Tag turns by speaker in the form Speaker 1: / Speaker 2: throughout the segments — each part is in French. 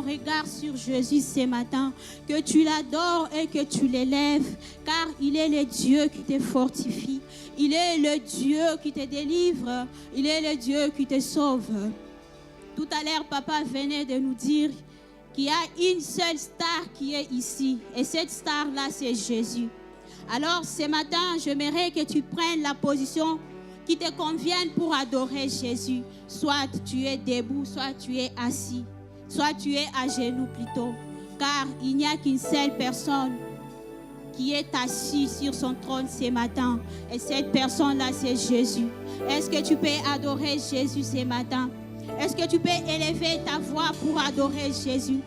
Speaker 1: Regarde sur Jésus ce matin, que tu l'adores et que tu l'élèves, car il est le Dieu qui te fortifie, il est le Dieu qui te délivre, il est le Dieu qui te sauve. Tout à l'heure, papa venait de nous dire qu'il y a une seule star qui est ici, et cette star-là, c'est Jésus. Alors, ce matin, j'aimerais que tu prennes la position qui te convienne pour adorer Jésus. Soit tu es debout, soit tu es assis. Soit tu es à genoux plutôt, car il n'y a qu'une seule personne qui est assise sur son trône ce matin. Et cette personne-là, c'est Jésus. Est-ce que tu peux adorer Jésus ce matin? Est-ce que tu peux élever ta voix pour adorer Jésus?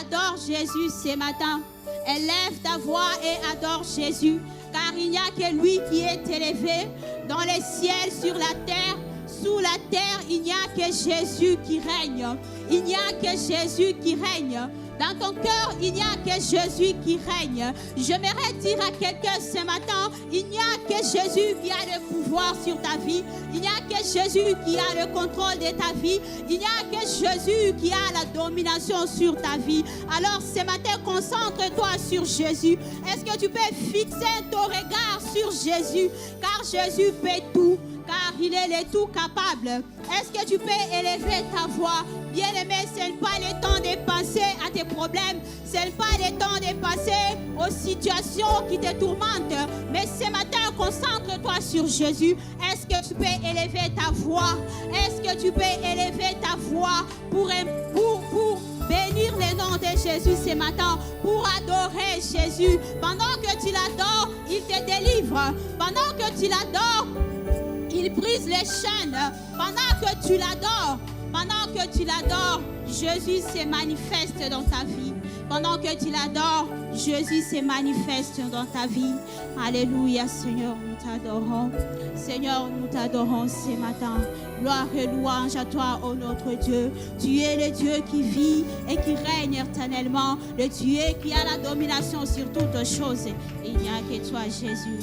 Speaker 1: Adore Jésus ce matin. Élève ta voix et adore Jésus, car il n'y a que lui qui est élevé dans les ciels, sur la terre. Sous la terre, il n'y a que Jésus qui règne. Il n'y a que Jésus qui règne. Dans ton cœur, il n'y a que Jésus qui règne. J'aimerais dire à quelqu'un ce matin, il n'y a que Jésus qui a le pouvoir sur ta vie. Il n'y a que Jésus qui a le contrôle de ta vie. Il n'y a que Jésus qui a la domination sur ta vie. Alors ce matin, concentre-toi sur Jésus. Est-ce que tu peux fixer ton regard sur Jésus? Car Jésus fait tout. Car il est le tout capable. Est-ce que tu peux élever ta voix? Bien-aimé, ce n'est pas le temps de penser à tes problèmes. Ce n'est pas le temps de penser aux situations qui te tourmentent. Mais ce matin, concentre-toi sur Jésus. Est-ce que tu peux élever ta voix? Est-ce que tu peux élever ta voix pour bénir le nom de Jésus ce matin, pour adorer Jésus? Pendant que tu l'adores, il te délivre. Pendant que tu l'adores, il brise les chaînes. Pendant que tu l'adores, Jésus se manifeste dans ta vie. Pendant que tu l'adores, Jésus se manifeste dans ta vie. Alléluia, Seigneur, nous t'adorons. Seigneur, nous t'adorons ce matin. Gloire et louange à toi, ô notre Dieu. Tu es le Dieu qui vit et qui règne éternellement. Le Dieu qui a la domination sur toutes choses. Il n'y a que toi, Jésus.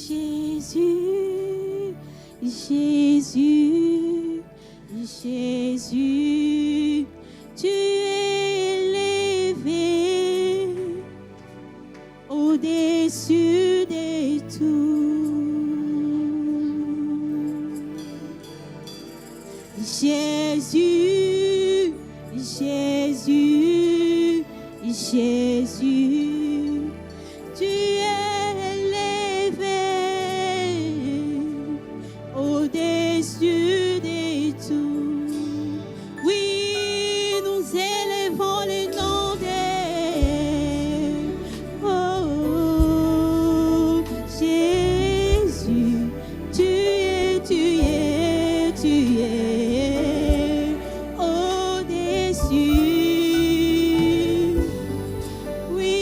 Speaker 1: Jésus, Jésus, Jésus, tu es élevé au-dessus de tout. Jésus, Jésus, Jésus, tu es au-dessus de tout. Oui, nous élevons le nom de Jésus. Tu es au-dessus. Oui,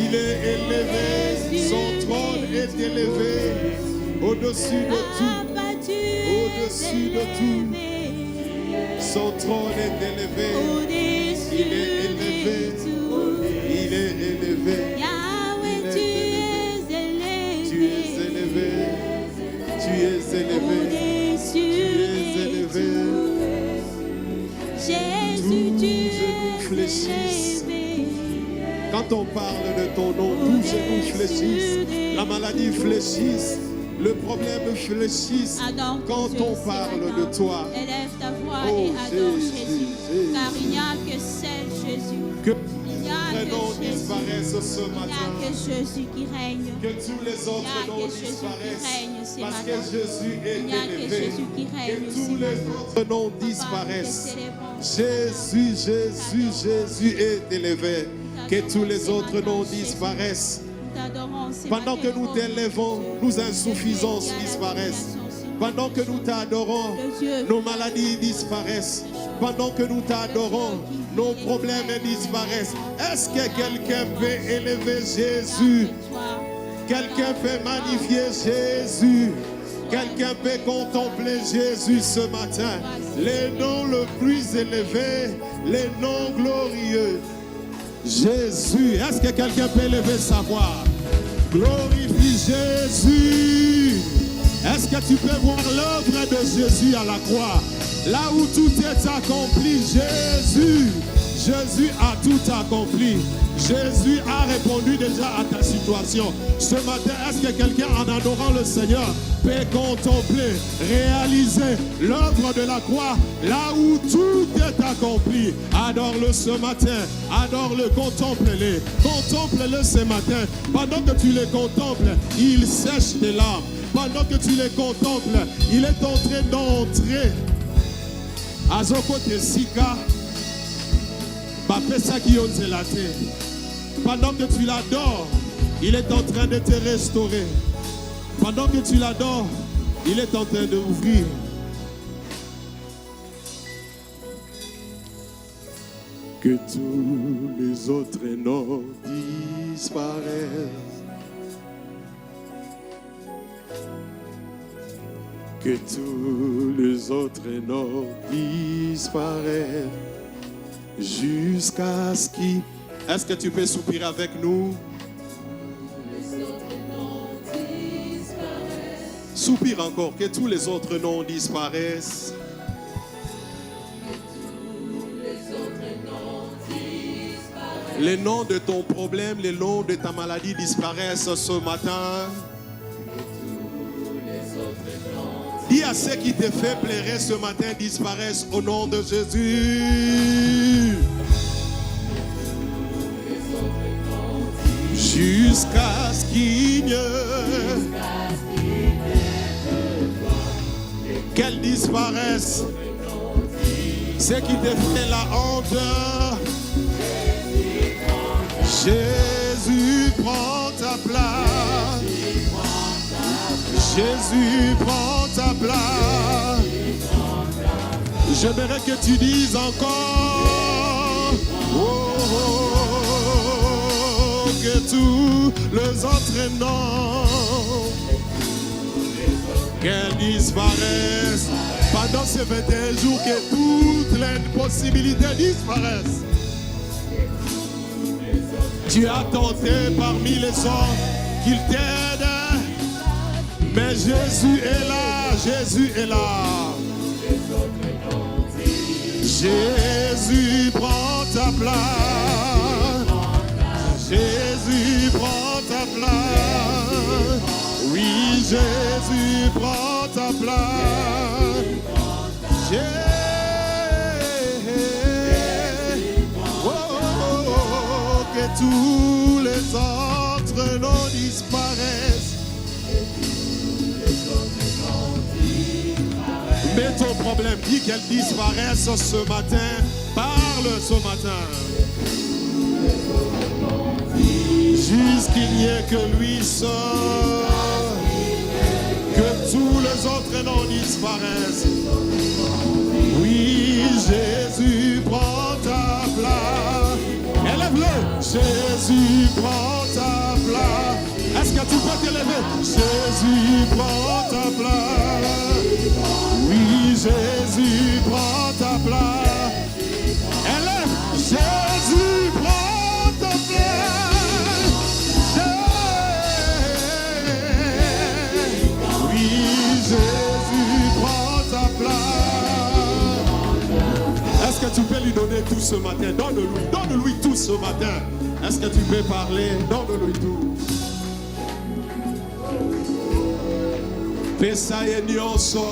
Speaker 2: Il est élevé, son trône est élevé au-dessus de tout. Au-dessus de tout. Son trône est élevé. Il est élevé. Il est élevé.
Speaker 1: Yahweh, tu es élevé.
Speaker 2: Tu es élevé. Tu es élevé. Tu es élevé.
Speaker 1: Jésus, tu
Speaker 2: es élevé. Quand on parle de ton nom, tous genoux fléchissent. La maladie fléchisse. Le problème fléchisse quand on parle de toi.
Speaker 1: Élève ta voix et adore Jésus, car il n'y a que seul Jésus.
Speaker 2: Que les noms disparaissent ce matin.
Speaker 1: Il n'y a que Jésus qui règne.
Speaker 2: Que tous les autres noms disparaissent. Parce que Jésus est élevé. Que tous les autres noms disparaissent. Jésus, Jésus, Jésus est élevé. Que tous les autres noms disparaissent. Pendant que nous t'élèvons, nos insuffisances disparaissent. Pendant que nous t'adorons, nos maladies disparaissent. Pendant que nous t'adorons, nos problèmes disparaissent. Est-ce que quelqu'un peut élever Jésus? Quelqu'un peut magnifier Jésus? Quelqu'un peut contempler Jésus ce matin? Les noms le plus élevés, les noms glorieux. Jésus, est-ce que quelqu'un peut élever sa voix? Glorifie Jésus. Est-ce que tu peux voir l'œuvre de Jésus à la croix? Là où tout est accompli, Jésus a tout accompli. Jésus a répondu déjà à ta situation. Ce matin, est-ce que quelqu'un en adorant le Seigneur peut contempler, réaliser l'œuvre de la croix là où tout est accompli? Adore-le ce matin, adore-le, contemple-le. Contemple-le ce matin. Pendant que tu les contemples, il sèche tes larmes. Pendant que tu les contemples, il est en train d'entrer. Azoko te sika, bapesa qui ont la terre. Pendant que tu l'adores, il est en train de te restaurer. Pendant que tu l'adores, il est en train d'ouvrir. Que tous les autres noms disparaissent. Que tous les autres noms disparaissent. Jusqu'à ce qu'il... Est-ce que tu peux soupirer avec nous? Les autres noms disparaissent. Soupire encore, que tous les autres noms disparaissent. Que tous les autres noms disparaissent. Les noms de ton problème, les noms de ta maladie disparaissent ce matin. Que tous les autres noms. Dis à ceux qui te fait pleurer ce matin disparaissent au nom de Jésus. Jusqu'à ce qu'il n'y ait qu'elle disparaisse. C'est qui te fait la honte. Jésus prend ta place. Jésus prend ta place. J'aimerais que tu dises encore. Oh, oh. Que tous les autres noms qu'elles disparaissent pendant ces 21 jours, que toutes les possibilités disparaissent. Tu as tenté parmi les hommes qu'ils t'aident, mais Jésus est là, Jésus est là. Jésus prend ta place. Jésus prend ta place. Oui, Jésus prend ta place. Jésus. Oh, oh, oh, que tous les autres noms disparaissent. Mais ton problème dit qu'elle disparaisse ce matin. Parle ce matin. Jusqu'il n'y ait que lui seul. Que tous les autres noms disparaissent. Oui, Jésus prend ta place. Élève-le. Jésus prend ta place. Est-ce que tu peux te lever? Jésus prend ta place. Oui, Jésus prend ta place. Élève, Jésus prend ta place. Oui, Jésus prend ta place. Est-ce que tu peux lui donner tout ce matin? Donne-lui tout ce matin. Est-ce que tu peux parler? Donne-lui tout. Pesaye nyonso,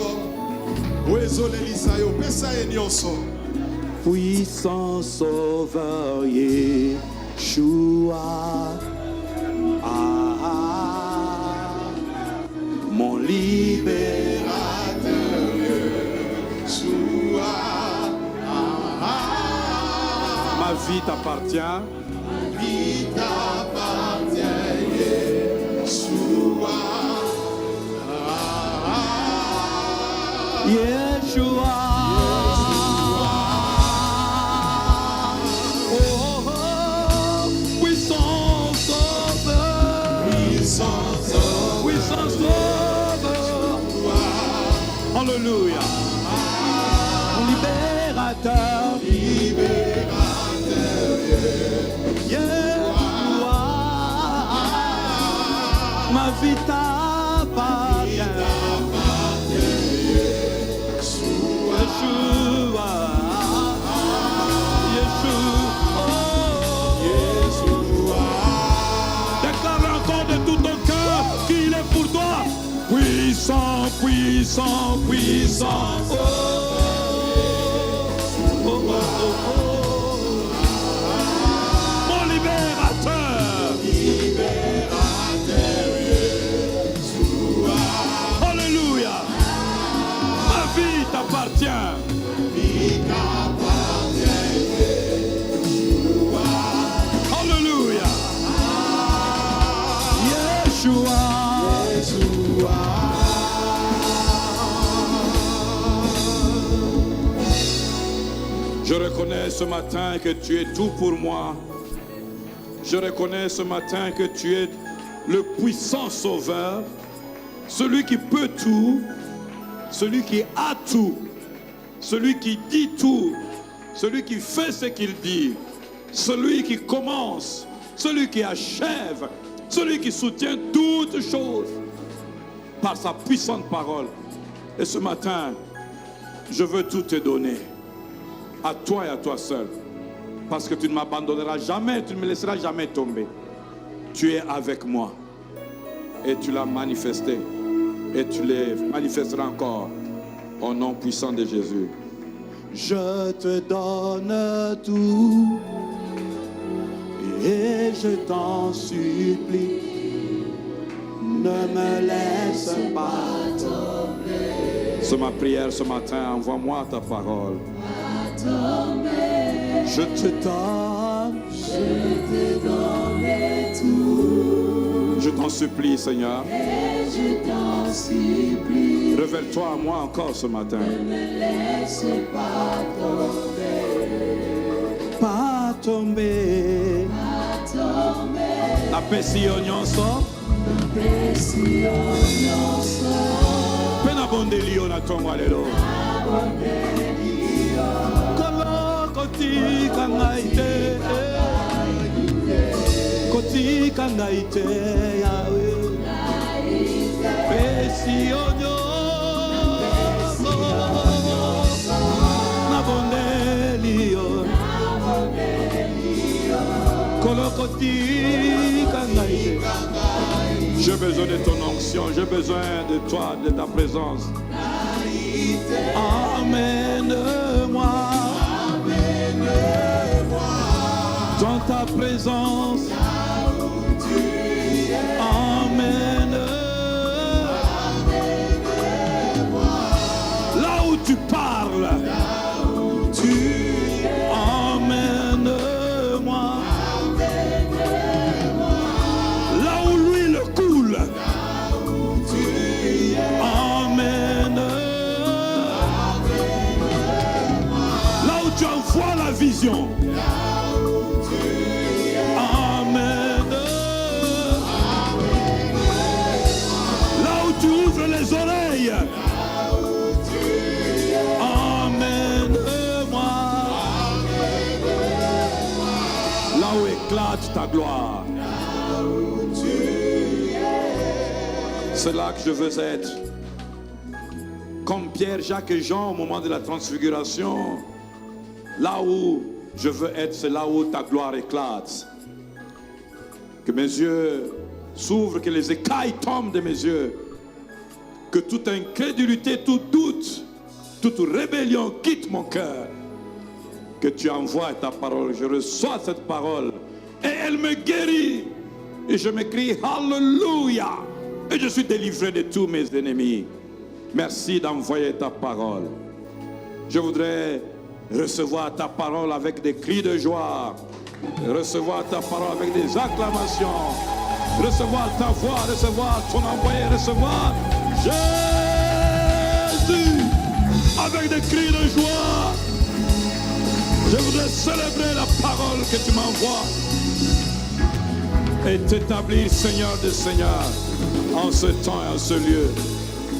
Speaker 2: ouezole lisayo, pesaye nyonso.
Speaker 3: Puissant sauveur Yeshua, mon libérateur
Speaker 2: Yeshua,
Speaker 3: ma vie t'appartient.
Speaker 2: Ma vie t'appartient, Yeshua.
Speaker 3: Yeshua, oh, puissant sauveur, puissant sauveur, alléluia, mon libérateur, Yeshua, ma vie t'appartient. Yeshua, Yeshua, déclare encore de tout ton cœur qu'il est pour toi. Puissant, puissant, puissant. Oh, oh, oh, oh, oh. Mon libérateur. Alléluia. Ma vie t'appartient. Alléluia. Yeshua. Je reconnais ce matin que tu es tout pour moi. Je reconnais ce matin que tu es le puissant sauveur, celui qui peut tout, celui qui a tout, celui qui dit tout, celui qui fait ce qu'il dit, celui qui commence, celui qui achève, celui qui soutient toutes choses par sa puissante parole. Et ce matin, je veux tout te donner, à toi et à toi seul, parce que tu ne m'abandonneras jamais, tu ne me laisseras jamais tomber. Tu es avec moi et tu l'as manifesté et tu les manifesteras encore au nom puissant de Jésus. Je te donne tout et je t'en supplie, ne me laisse pas tomber. C'est ma prière ce matin, envoie-moi ta parole. Je te donne tout. Je t'en supplie, Seigneur. Et je t'en supplie. Révèle-toi à moi encore ce matin. Ne me laisse pas tomber. Pas tomber. Pas tomber. La paix si on sort. La paix si on sort. Pena bondelio na tonga lelo. Kotika ngaite, kotika ngaite yawe, pesi onyo, na bondelio, kolo kotika ngaite. J'ai besoin de ton onction, j'ai besoin de toi, de ta présence. Amène-moi. Dans ta présence, emmène. Là où tu parles, emmène-moi. Là où l'huile coule, emmène. Là où tu envoies la vision, gloire. C'est là que je veux être. Comme Pierre, Jacques et Jean au moment de la transfiguration, là où je veux être, c'est là où ta gloire éclate. Que mes yeux s'ouvrent, que les écailles tombent de mes yeux, que toute incrédulité, tout doute, toute rébellion quitte mon cœur. Que tu envoies ta parole, je reçois cette parole et elle me guérit. Et je m'écris Alléluia. Et je suis délivré de tous mes ennemis. Merci d'envoyer ta parole. Je voudrais recevoir ta parole avec des cris de joie. Recevoir ta parole avec des acclamations. Recevoir ta voix, recevoir ton envoyé, recevoir Jésus avec des cris de joie. Je voudrais célébrer la parole que tu m'envoies et t'établir Seigneur des Seigneurs en ce temps et en ce lieu.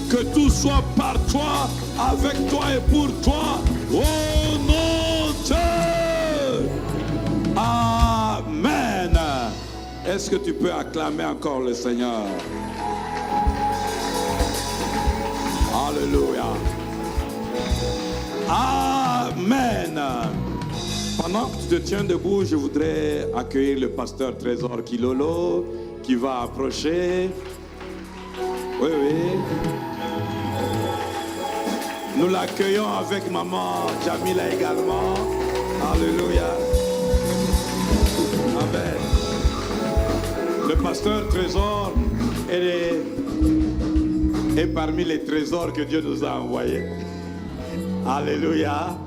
Speaker 3: Que tout soit par toi, avec toi et pour toi, au nom de Amen. Est-ce que tu peux acclamer encore le Seigneur? Alléluia. Amen. Pendant que tu te tiens debout, je voudrais accueillir le pasteur Trésor Kilolo qui va approcher. Oui, oui. Nous l'accueillons avec maman Jamila également. Alléluia. Amen. Le pasteur Trésor est parmi les trésors que Dieu nous a envoyés. Alléluia.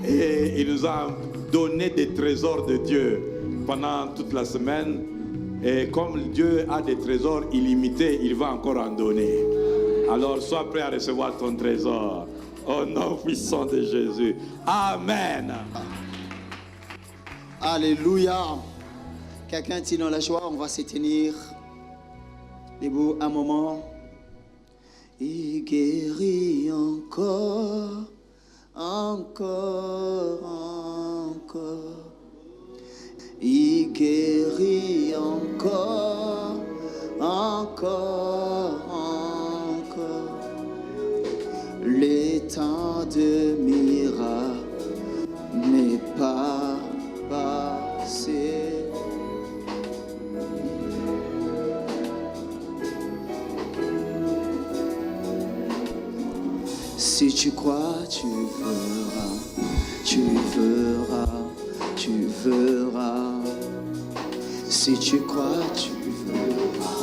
Speaker 3: Et il nous a donné des trésors de Dieu pendant toute la semaine. Et comme Dieu a des trésors illimités, il va encore en donner. Alors sois prêt à recevoir ton trésor. Au nom puissant de Jésus. Amen.
Speaker 4: Alléluia. Quelqu'un dit dans la joie, on va se tenir debout un moment. Il guérit encore, encore, encore. Il guérit encore, encore, encore. Le temps de miracle n'est pas passé. Si tu crois, tu verras, tu verras, tu verras. Si tu crois, tu verras.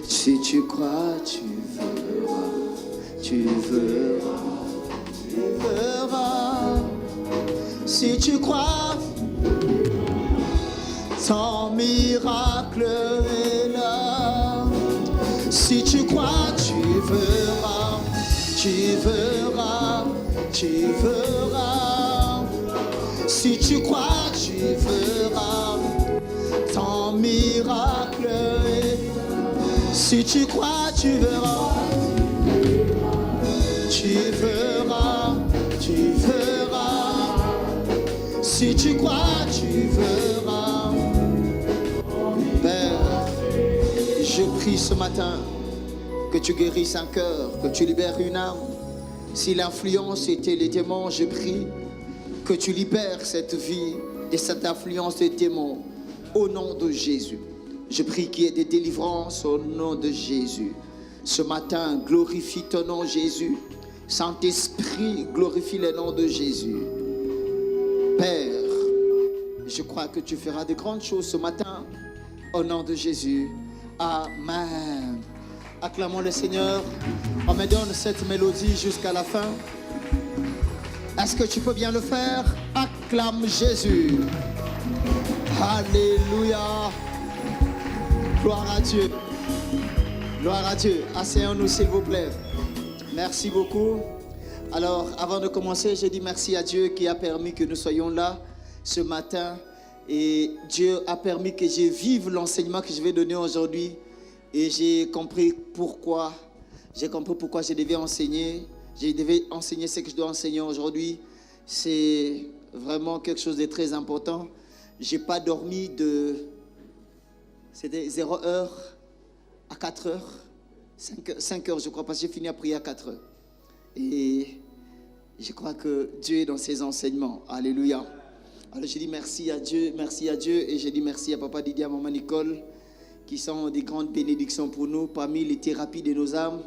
Speaker 4: Si tu crois, tu verras, tu verras, tu verras. Si tu crois, ton miracle est là. Si tu crois, tu verras, tu verras, tu verras. Si tu crois, tu verras, ton miracle est là. Si tu crois, tu verras, tu verras, tu verras. Si tu crois, tu verras. Père, je prie ce matin que tu guérisses un cœur, que tu libères une âme. Si l'influence était les démons, je prie que tu libères cette vie de cette influence des démons au nom de Jésus. Je prie qu'il y ait des délivrances au nom de Jésus. Ce matin, glorifie ton nom, Jésus. Saint-Esprit, glorifie le nom de Jésus. Père, je crois que tu feras de grandes choses ce matin au nom de Jésus. Amen. Acclamons le Seigneur. On me donne cette mélodie jusqu'à la fin. Est-ce que tu peux bien le faire? Acclame Jésus. Alléluia. Gloire à Dieu. Gloire à Dieu. Asseyons-nous s'il vous plaît. Merci beaucoup. Alors, avant de commencer, je dis merci à Dieu qui a permis que nous soyons là ce matin. Et Dieu a permis que je vive l'enseignement que je vais donner aujourd'hui. Et j'ai compris pourquoi. J'ai compris pourquoi je devais enseigner. Je devais enseigner ce que je dois enseigner aujourd'hui. C'est vraiment quelque chose de très important. Je n'ai pas dormi c'était 0 heure à 4 heures. 5 heures, je crois, parce que j'ai fini à prier à 4 heures. Et je crois que Dieu est dans ses enseignements. Alléluia. Alors je dis merci à Dieu, et je dis merci à Papa Didier, à Maman Nicole, qui sont des grandes bénédictions pour nous, parmi les thérapies de nos âmes.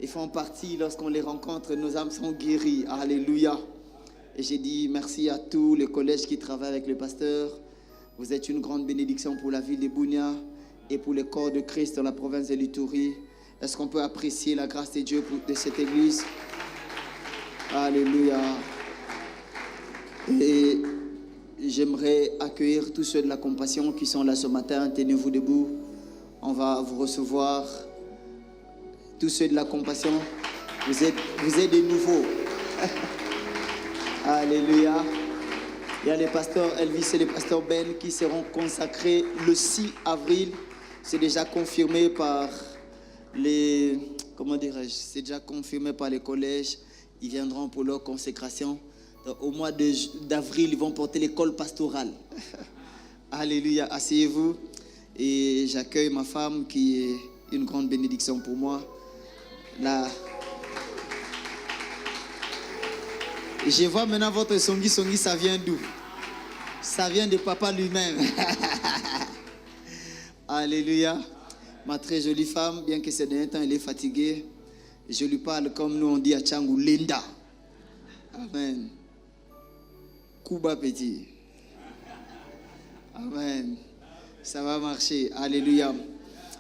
Speaker 4: Ils font partie, lorsqu'on les rencontre, nos âmes sont guéries. Alléluia. Et j'ai dit merci à tous les collèges qui travaillent avec le pasteur. Vous êtes une grande bénédiction pour la ville de Bunia et pour le corps de Christ dans la province de l'Ituri. Est-ce qu'on peut apprécier la grâce de Dieu de cette église? Alléluia. Et j'aimerais accueillir tous ceux de la compassion qui sont là ce matin. Tenez-vous debout. On va vous recevoir. Tous ceux de la compassion, vous êtes des nouveaux. Alléluia. Il y a les pasteurs Elvis et les pasteurs Ben qui seront consacrés le 6 avril. C'est déjà confirmé par les... Comment dirais-je? C'est déjà confirmé par les collèges. Ils viendront pour leur consécration. Donc, au mois d'avril, ils vont porter l'école pastorale. Alléluia. Asseyez-vous. Et j'accueille ma femme qui est une grande bénédiction pour moi. Là. Je vois maintenant votre songi, ça vient d'où? Ça vient de papa lui-même. Alléluia. Ma très jolie femme, bien que ces derniers temps elle est fatiguée, je lui parle comme nous on dit à Tchangou, Linda. Amen. Kuba petit. Amen. Ça va marcher. Alléluia.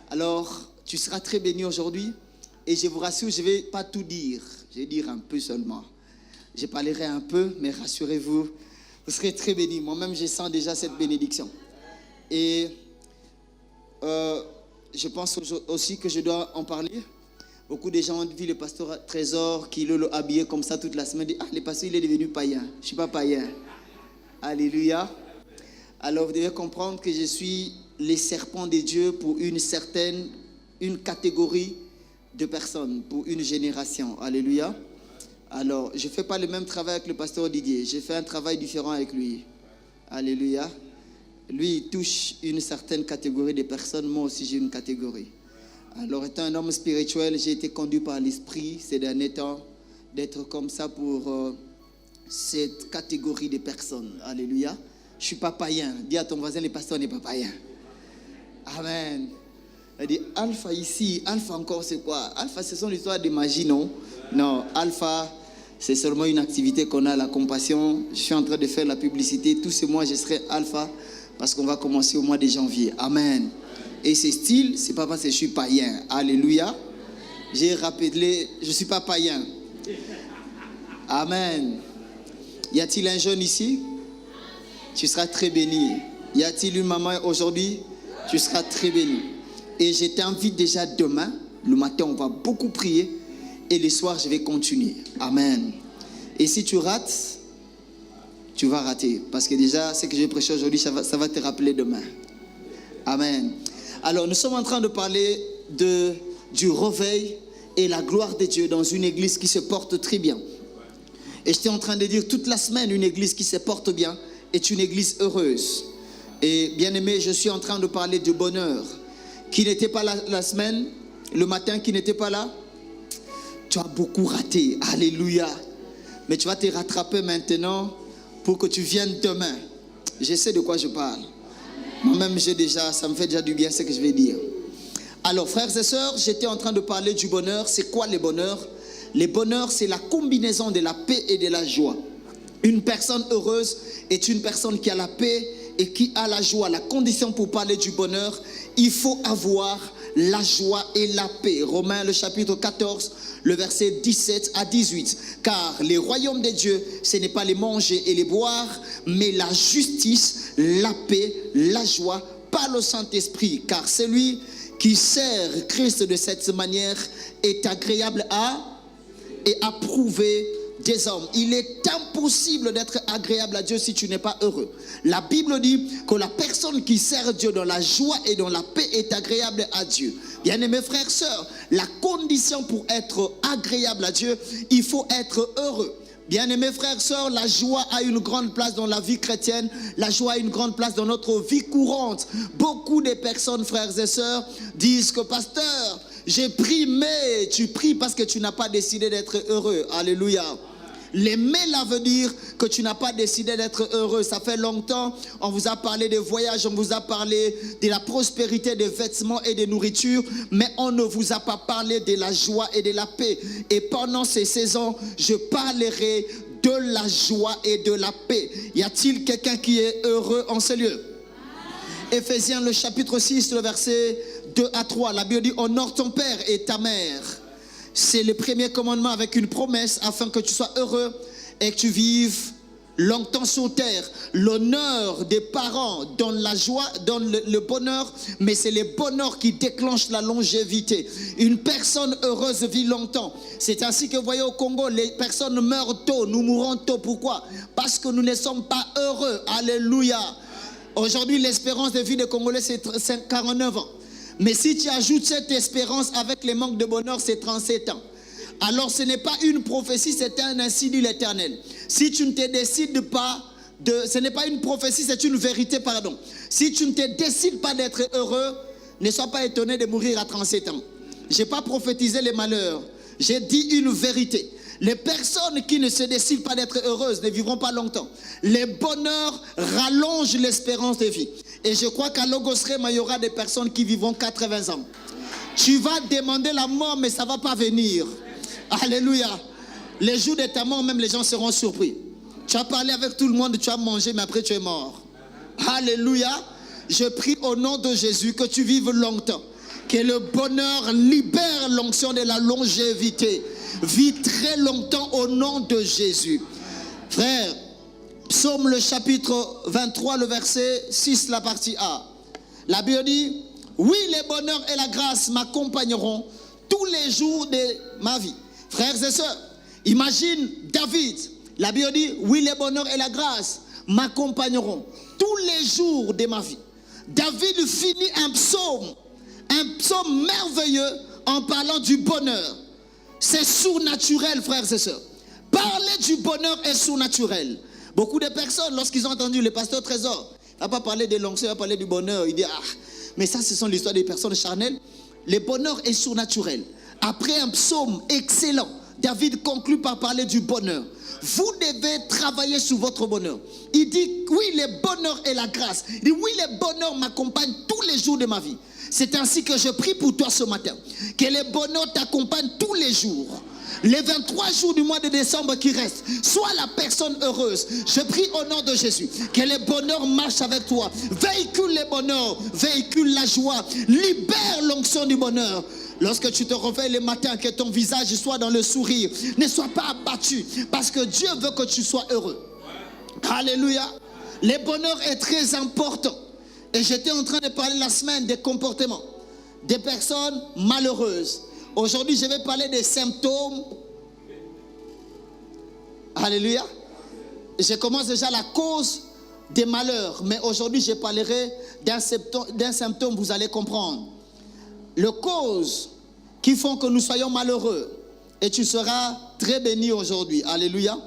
Speaker 4: Alors, tu seras très béni aujourd'hui. Et je vous rassure, je ne vais pas tout dire. Je vais dire un peu seulement. Je parlerai un peu, mais rassurez-vous, vous serez très bénis. Moi-même, je sens déjà cette bénédiction. Et je pense aussi que je dois en parler. Beaucoup de gens ont vu le pasteur Trésor qui l'a habillé comme ça toute la semaine. Dit, le pasteur, il est devenu païen. Je ne suis pas païen. Alléluia. Alors, vous devez comprendre que je suis les serpents de Dieu pour une catégorie de personnes, pour une génération. Alléluia. Alors, je ne fais pas le même travail avec le pasteur Didier. Je fais un travail différent avec lui. Alléluia. Lui, il touche une certaine catégorie de personnes. Moi aussi, j'ai une catégorie. Alors, étant un homme spirituel, j'ai été conduit par l'Esprit ces derniers temps d'être comme ça pour cette catégorie de personnes. Alléluia. Je ne suis pas païen. Dis à ton voisin, le pasteur n'est pas païen. Amen. Elle dit, Alpha ici, Alpha encore c'est quoi? Alpha, ce sont l'histoire de magie, non? Non, Alpha, c'est seulement une activité qu'on a, la compassion. Je suis en train de faire la publicité. Tous ces mois, je serai Alpha parce qu'on va commencer au mois de janvier. Amen. Et ce style, c'est pas parce que je suis païen. Alléluia. J'ai rappelé, je ne suis pas païen. Amen. Y a-t-il un jeune ici? Tu seras très béni. Y a-t-il une maman aujourd'hui? Tu seras très béni. Et je t'invite déjà demain. Le matin, on va beaucoup prier. Et le soir, je vais continuer. Amen. Et si tu rates, tu vas rater. Parce que déjà, ce que j'ai prêché aujourd'hui, ça va te rappeler demain. Amen. Alors, nous sommes en train de parler du réveil et la gloire de Dieu dans une église qui se porte très bien. Et j'étais en train de dire toute la semaine, une église qui se porte bien est une église heureuse. Et bien aimé, je suis en train de parler du bonheur. Qui n'était pas là la semaine, le matin, qui n'était pas là, tu as beaucoup raté. Alléluia. Mais tu vas te rattraper maintenant pour que tu viennes demain. Je sais de quoi je parle. Moi-même, ça me fait déjà du bien ce que je vais dire. Alors, frères et sœurs, j'étais en train de parler du bonheur. C'est quoi le bonheur? Le bonheur, c'est la combinaison de la paix et de la joie. Une personne heureuse est une personne qui a la paix et qui a la joie. La condition pour parler du bonheur, il faut avoir la joie et la paix. Romains le chapitre 14, le verset 17 à 18. Car les royaumes de Dieu, ce n'est pas les manger et les boire, mais la justice, la paix, la joie par le Saint-Esprit. Car celui qui sert Christ de cette manière est agréable et approuvé des hommes. Il est impossible d'être agréable à Dieu si tu n'es pas heureux. La Bible dit que la personne qui sert Dieu dans la joie et dans la paix est agréable à Dieu. Bien-aimés frères et sœurs, la condition pour être agréable à Dieu, il faut être heureux. Bien-aimés frères et sœurs, la joie a une grande place dans la vie chrétienne. La joie a une grande place dans notre vie courante. Beaucoup de personnes, frères et sœurs, disent que pasteur, j'ai pris, mais tu pries parce que tu n'as pas décidé d'être heureux. Alléluia. Les mais là veut dire que tu n'as pas décidé d'être heureux. Ça fait longtemps, on vous a parlé des voyages, on vous a parlé de la prospérité des vêtements et des nourritures, mais on ne vous a pas parlé de la joie et de la paix. Et pendant ces saisons, je parlerai de la joie et de la paix. Y a-t-il quelqu'un qui est heureux en ce lieu? Éphésiens le chapitre 6, le verset 2 à 3. La Bible dit, honore ton père et ta mère. C'est le premier commandement avec une promesse afin que tu sois heureux et que tu vives longtemps sur terre. L'honneur des parents donne la joie, donne le bonheur, mais c'est le bonheur qui déclenche la longévité. Une personne heureuse vit longtemps. C'est ainsi que vous voyez au Congo, les personnes meurent tôt, nous mourons tôt. Pourquoi? Parce que nous ne sommes pas heureux. Alléluia. Aujourd'hui, l'espérance de vie des Congolais, c'est 49 ans. Mais si tu ajoutes cette espérance avec les manques de bonheur, c'est 37 ans. Alors ce n'est pas une prophétie, c'est un ainsi dit l'Éternel. Si tu ne te décides pas ce n'est pas une prophétie, c'est une vérité, pardon. Si tu ne te décides pas d'être heureux, ne sois pas étonné de mourir à 37 ans. Je n'ai pas prophétisé les malheurs, j'ai dit une vérité. Les personnes qui ne se décident pas d'être heureuses ne vivront pas longtemps. Les bonheurs rallongent l'espérance de vie. Et je crois qu'à Logosrema, il y aura des personnes qui vivront 80 ans. Tu vas demander la mort, mais ça ne va pas venir. Alléluia. Les jours de ta mort, même les gens seront surpris. Tu as parlé avec tout le monde, tu as mangé, mais après tu es mort. Alléluia. Je prie au nom de Jésus que tu vives longtemps. Que le bonheur libère l'onction de la longévité. Vis très longtemps au nom de Jésus. Frère, Psaume le chapitre 23, le verset 6, la partie A. La Bible dit, oui, le bonheur et la grâce m'accompagneront tous les jours de ma vie. Frères et sœurs, imagine David. La Bible dit, oui, le bonheur et la grâce m'accompagneront tous les jours de ma vie. David finit un psaume merveilleux en parlant du bonheur. C'est surnaturel, frères et sœurs. Parler du bonheur est surnaturel. Beaucoup de personnes, lorsqu'ils ont entendu le pasteur Trésor, il ne va pas parler de l'onction, il va parler du bonheur. Il dit, ah, mais ça, ce sont l'histoire des personnes charnelles. Le bonheur est surnaturel. Après un psaume excellent, David conclut par parler du bonheur. Vous devez travailler sur votre bonheur. Il dit, oui, le bonheur et la grâce. Il dit, oui, le bonheur m'accompagne tous les jours de ma vie. C'est ainsi que je prie pour toi ce matin. Que le bonheur t'accompagne tous les jours. Les 23 jours du mois de décembre qui restent, sois la personne heureuse. Je prie au nom de Jésus. Que le bonheur marche avec toi. Véhicule le bonheur, véhicule la joie. Libère l'onction du bonheur. Lorsque tu te réveilles le matin, que ton visage soit dans le sourire. Ne sois pas abattu, parce que Dieu veut que tu sois heureux. Alléluia. Le bonheur est très important. Et j'étais en train de parler la semaine des comportements des personnes malheureuses. Aujourd'hui, je vais parler des symptômes. Alléluia. Je commence déjà la cause des malheurs. Mais aujourd'hui, je parlerai d'un symptôme, vous allez comprendre. Les causes qui font que nous soyons malheureux. Et tu seras très béni aujourd'hui. Alléluia.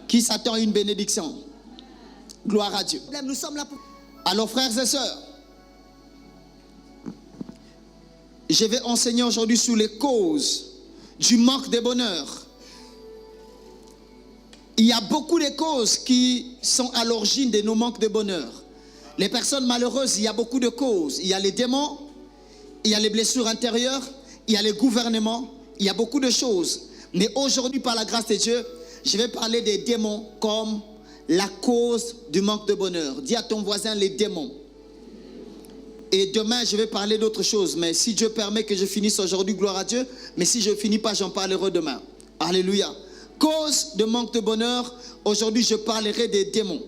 Speaker 4: Qui s'attend à une bénédiction. Gloire à Dieu. Nous sommes là pour... Alors, frères et sœurs, je vais enseigner aujourd'hui sur les causes du manque de bonheur. Il y a beaucoup de causes qui sont à l'origine de nos manques de bonheur. Les personnes malheureuses, il y a beaucoup de causes. Il y a les démons, il y a les blessures intérieures, il y a les gouvernements, il y a beaucoup de choses. Mais aujourd'hui, par la grâce de Dieu, je vais parler des démons comme la cause du manque de bonheur. Dis à ton voisin les démons. Et demain, je vais parler d'autre chose. Mais si Dieu permet que je finisse aujourd'hui, gloire à Dieu. Mais si je ne finis pas, j'en parlerai demain. Alléluia. Cause de manque de bonheur. Aujourd'hui, je parlerai des démons.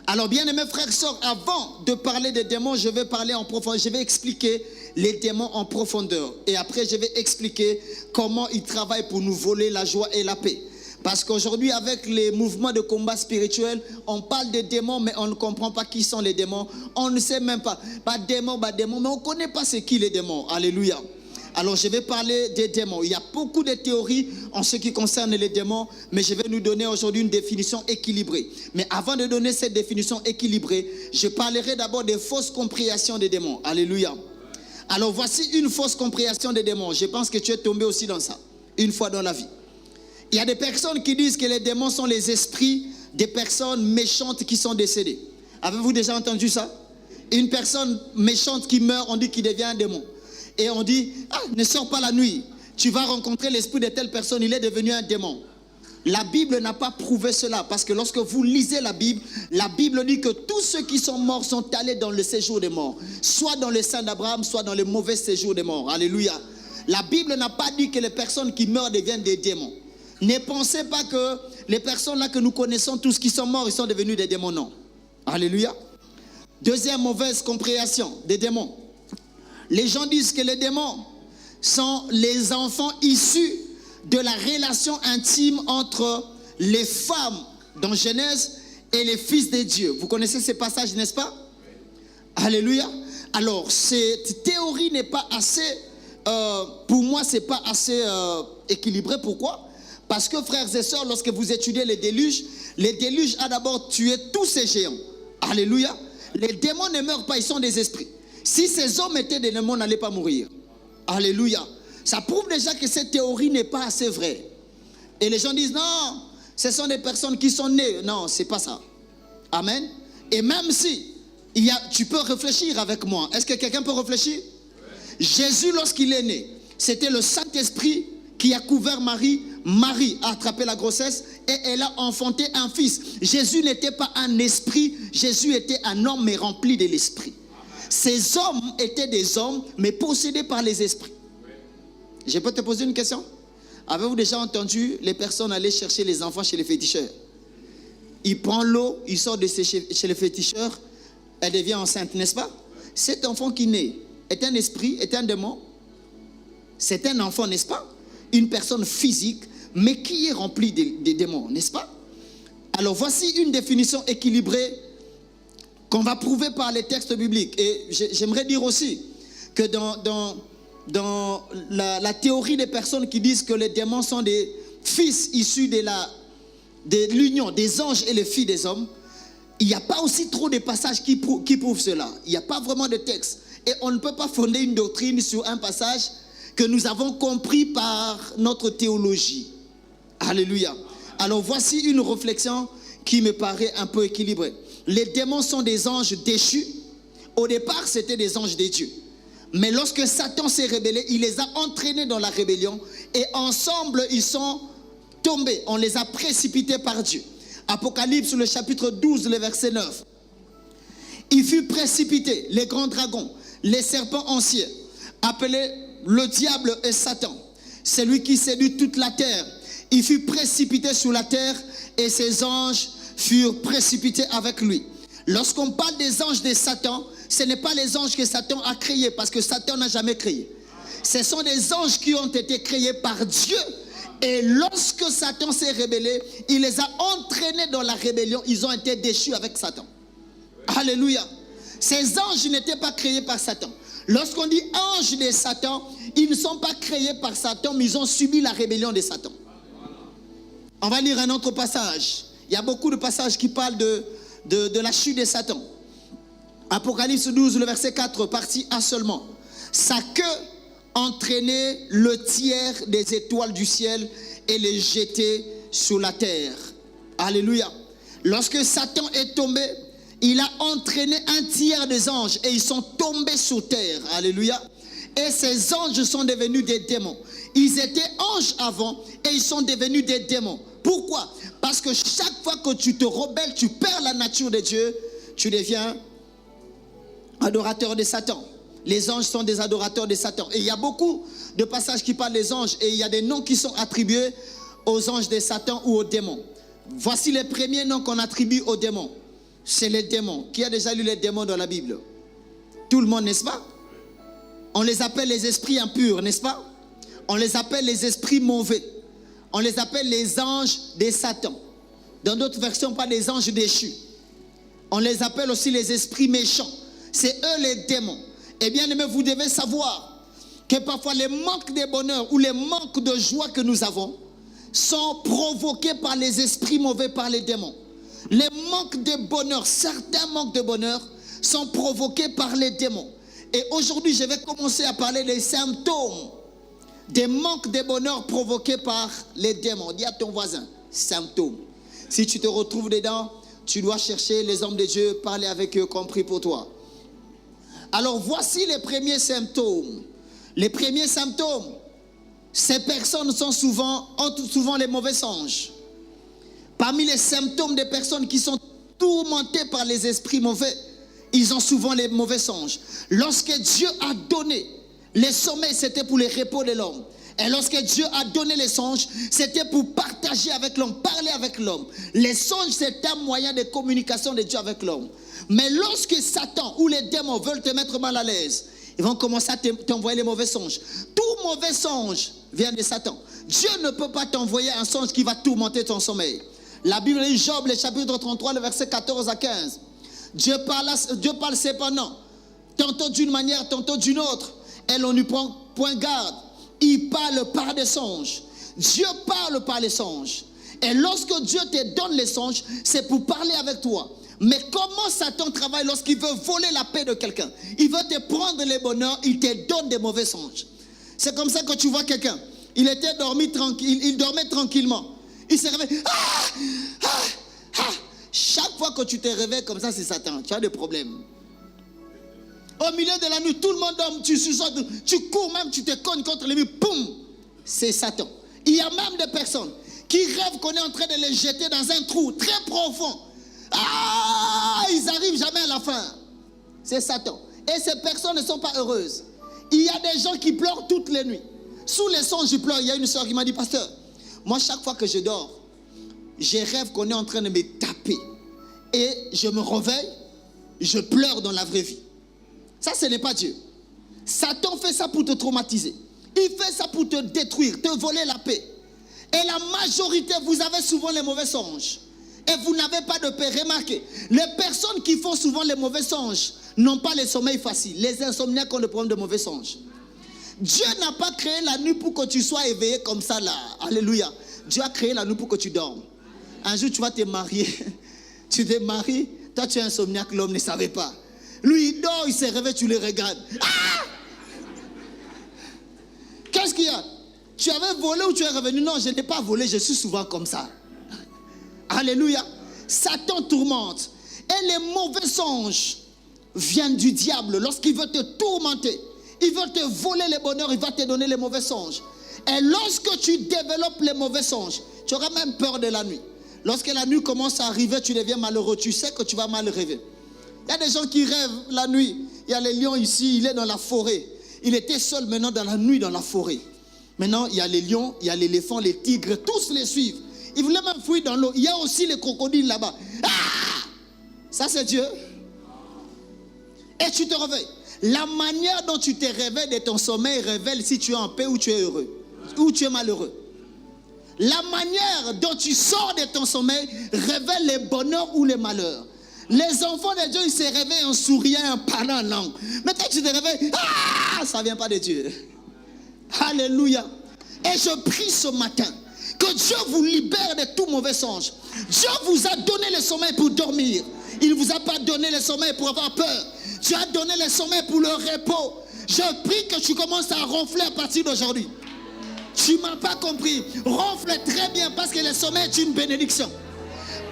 Speaker 4: Alors, bien aimés frères et sœurs, avant de parler des démons, je vais parler en profondeur. Je vais expliquer les démons en profondeur. Et après, je vais expliquer comment ils travaillent pour nous voler la joie et la paix. Parce qu'aujourd'hui, avec les mouvements de combat spirituel, on parle des démons, mais on ne comprend pas qui sont les démons. On ne sait même pas. Pas démons, mais on ne connaît pas c'est qui les démons. Alléluia. Alors je vais parler des démons. Il y a beaucoup de théories en ce qui concerne les démons, mais je vais nous donner aujourd'hui une définition équilibrée. Mais avant de donner cette définition équilibrée, je parlerai d'abord des fausses compréhensions des démons. Alléluia. Alors voici une fausse compréhension des démons. Je pense que tu es tombé aussi dans ça, une fois dans la vie. Il y a des personnes qui disent que les démons sont les esprits des personnes méchantes qui sont décédées. Avez-vous déjà entendu ça? Une personne méchante qui meurt, on dit qu'il devient un démon. Et on dit, ne sors pas la nuit. Tu vas rencontrer l'esprit de telle personne, il est devenu un démon. La Bible n'a pas prouvé cela. Parce que lorsque vous lisez la Bible dit que tous ceux qui sont morts sont allés dans le séjour des morts. Soit dans le sein d'Abraham, soit dans le mauvais séjour des morts. Alléluia. La Bible n'a pas dit que les personnes qui meurent deviennent des démons. Ne pensez pas que les personnes là que nous connaissons, tous qui sont morts, ils sont devenus des démons. Non. Alléluia. Deuxième mauvaise compréhension des démons. Les gens disent que les démons sont les enfants issus de la relation intime entre les femmes dans Genèse et les fils de Dieu. Vous connaissez ces passages, n'est-ce pas? Alléluia. Alors, cette théorie n'est pas assez, pour moi, c'est pas assez équilibré. Pourquoi? Parce que, frères et sœurs, lorsque vous étudiez les déluges a d'abord tué tous ces géants. Alléluia. Les démons ne meurent pas, ils sont des esprits. Si ces hommes étaient des démons, n'allaient pas mourir. Alléluia. Ça prouve déjà que cette théorie n'est pas assez vraie. Et les gens disent, non, ce sont des personnes qui sont nées. Non, c'est pas ça. Amen. Et même si, tu peux réfléchir avec moi. Est-ce que quelqu'un peut réfléchir? Jésus, lorsqu'il est né, c'était le Saint-Esprit qui a couvert Marie. Marie a attrapé la grossesse et elle a enfanté un fils. Jésus n'était pas un esprit, Jésus était un homme mais rempli de l'esprit. Ces hommes étaient des hommes mais possédés par les esprits. Je peux te poser une question? Avez-vous déjà entendu les personnes aller chercher les enfants chez les féticheurs? Il prend l'eau, il sort de chez les féticheurs, elle devient enceinte, n'est-ce pas? Cet enfant qui naît est un esprit, est un démon. C'est un enfant, n'est-ce pas? Une personne physique, mais qui est remplie des démons, n'est-ce pas? Alors voici une définition équilibrée qu'on va prouver par les textes bibliques. Et j'aimerais dire aussi que dans la théorie des personnes qui disent que les démons sont des fils issus de l'union des anges et les filles des hommes, il n'y a pas aussi trop de passages qui prouvent cela. Il n'y a pas vraiment de texte. Et on ne peut pas fonder une doctrine sur un passage que nous avons compris par notre théologie. Alléluia. Alors voici une réflexion qui me paraît un peu équilibrée. Les démons sont des anges déchus. Au départ, c'était des anges de Dieu. Mais lorsque Satan s'est rebellé, il les a entraînés dans la rébellion. Et ensemble, ils sont tombés. On les a précipités par Dieu. Apocalypse, le chapitre 12, le verset 9. Il fut précipité, les grands dragons, les serpents anciens, appelés le diable et Satan, celui qui séduit toute la terre. Il fut précipité sur la terre et ses anges furent précipités avec lui. Lorsqu'on parle des anges de Satan, ce n'est pas les anges que Satan a créés, parce que Satan n'a jamais créé. Ce sont des anges qui ont été créés par Dieu. Et lorsque Satan s'est rebellé, il les a entraînés dans la rébellion. Ils ont été déchus avec Satan. Alléluia. Ces anges n'étaient pas créés par Satan. Lorsqu'on dit anges de Satan, ils ne sont pas créés par Satan, mais ils ont subi la rébellion de Satan. On va lire un autre passage. Il y a beaucoup de passages qui parlent de la chute de Satan. Apocalypse 12, le verset 4, partie A seulement. Sa queue entraînait le tiers des étoiles du ciel et les jetait sur la terre. Alléluia. Lorsque Satan est tombé, il a entraîné un tiers des anges et ils sont tombés sur terre. Alléluia. Et ces anges sont devenus des démons. Ils étaient anges avant et ils sont devenus des démons. Pourquoi? Parce que chaque fois que tu te rebelles, tu perds la nature de Dieu, tu deviens adorateur de Satan. Les anges sont des adorateurs de Satan. Et il y a beaucoup de passages qui parlent des anges et il y a des noms qui sont attribués aux anges de Satan ou aux démons. Voici les premiers noms qu'on attribue aux démons. C'est les démons. Qui a déjà lu les démons dans la Bible? Tout le monde, n'est-ce pas? On les appelle les esprits impurs, n'est-ce pas? On les appelle les esprits mauvais. On les appelle les anges de Satan. Dans d'autres versions, pas les anges déchus. On les appelle aussi les esprits méchants. C'est eux les démons. Eh bien, vous devez savoir que parfois les manques de bonheur ou les manques de joie que nous avons sont provoqués par les esprits mauvais, par les démons. Les manques de bonheur, certains manques de bonheur sont provoqués par les démons. Et aujourd'hui, je vais commencer à parler des symptômes des manques de bonheur provoqués par les démons. Dis à ton voisin, symptômes. Si tu te retrouves dedans, tu dois chercher les hommes de Dieu, parler avec eux, compris pour toi. Alors voici les premiers symptômes. Les premiers symptômes, ces personnes ont souvent les mauvais songes. Parmi les symptômes des personnes qui sont tourmentées par les esprits mauvais, ils ont souvent les mauvais songes. Lorsque Dieu a donné les sommeils, c'était pour les repos de l'homme. Et lorsque Dieu a donné les songes, c'était pour partager avec l'homme, parler avec l'homme. Les songes, c'est un moyen de communication de Dieu avec l'homme. Mais lorsque Satan ou les démons veulent te mettre mal à l'aise, ils vont commencer à t'envoyer les mauvais songes. Tout mauvais songe vient de Satan. Dieu ne peut pas t'envoyer un songe qui va tourmenter ton sommeil. La Bible dit, Job, le chapitre 33, le verset 14 à 15. Dieu parle cependant, tantôt d'une manière, tantôt d'une autre. Et l'on n'y prend point garde. Il parle par des songes. Dieu parle par les songes. Et lorsque Dieu te donne les songes, c'est pour parler avec toi. Mais comment Satan travaille lorsqu'il veut voler la paix de quelqu'un? Il veut te prendre les bonheurs, il te donne des mauvais songes. C'est comme ça que tu vois quelqu'un. Il était dormi tranquille, il dormait tranquillement. Il se réveille. Chaque fois que tu te réveilles comme ça, c'est Satan. Tu as des problèmes. Au milieu de la nuit, tout le monde dort, tu cours même, tu te cognes contre les murs, boum, c'est Satan. Il y a même des personnes qui rêvent qu'on est en train de les jeter dans un trou très profond. Ils n'arrivent jamais à la fin. C'est Satan. Et ces personnes ne sont pas heureuses. Il y a des gens qui pleurent toutes les nuits. Sous les songes, ils pleurent. Il y a une soeur qui m'a dit, pasteur, moi chaque fois que je dors, je rêve qu'on est en train de me taper. Et je me réveille, je pleure dans la vraie vie. Ça, ce n'est pas Dieu. Satan fait ça pour te traumatiser. Il fait ça pour te détruire, te voler la paix. Et la majorité, vous avez souvent les mauvais songes. Et vous n'avez pas de paix. Remarquez, les personnes qui font souvent les mauvais songes n'ont pas les sommeils faciles. Les insomniaques ont le problème de mauvais songes. Dieu n'a pas créé la nuit pour que tu sois éveillé comme ça là. Alléluia. Dieu a créé la nuit pour que tu dormes. Un jour, tu vas te marier. Tu te maries, toi tu es insomniaque, l'homme ne savait pas. Lui, il dort, il se réveille, tu le regardes. Qu'est-ce qu'il y a? Tu avais volé ou tu es revenu? Non, je n'ai pas volé, je suis souvent comme ça. Alléluia. Satan tourmente. Et les mauvais songes viennent du diable. Lorsqu'il veut te tourmenter, il veut te voler les bonheurs, il va te donner les mauvais songes. Et lorsque tu développes les mauvais songes, tu auras même peur de la nuit. Lorsque la nuit commence à arriver, tu deviens malheureux. Tu sais que tu vas mal rêver. Il y a des gens qui rêvent la nuit. Il y a les lions ici, il est dans la forêt. Il était seul maintenant dans la nuit dans la forêt. Maintenant, il y a les lions, il y a l'éléphant, les tigres, tous les suivent. Ils voulaient même fuir dans l'eau. Il y a aussi les crocodiles là-bas. Ça, c'est Dieu. Et tu te réveilles. La manière dont tu te réveilles de ton sommeil révèle si tu es en paix ou tu es heureux. Ou tu es malheureux. La manière dont tu sors de ton sommeil révèle les bonheurs ou les malheurs. Les enfants de Dieu, ils se réveillent en souriant, en parlant en langue. Mais quand tu te réveilles, ça ne vient pas de Dieu. Alléluia. Et je prie ce matin que Dieu vous libère de tout mauvais songe. Dieu vous a donné le sommeil pour dormir. Il ne vous a pas donné le sommeil pour avoir peur. Dieu a donné le sommeil pour le repos. Je prie que tu commences à ronfler à partir d'aujourd'hui. Tu ne m'as pas compris. Ronfle très bien parce que le sommeil est une bénédiction.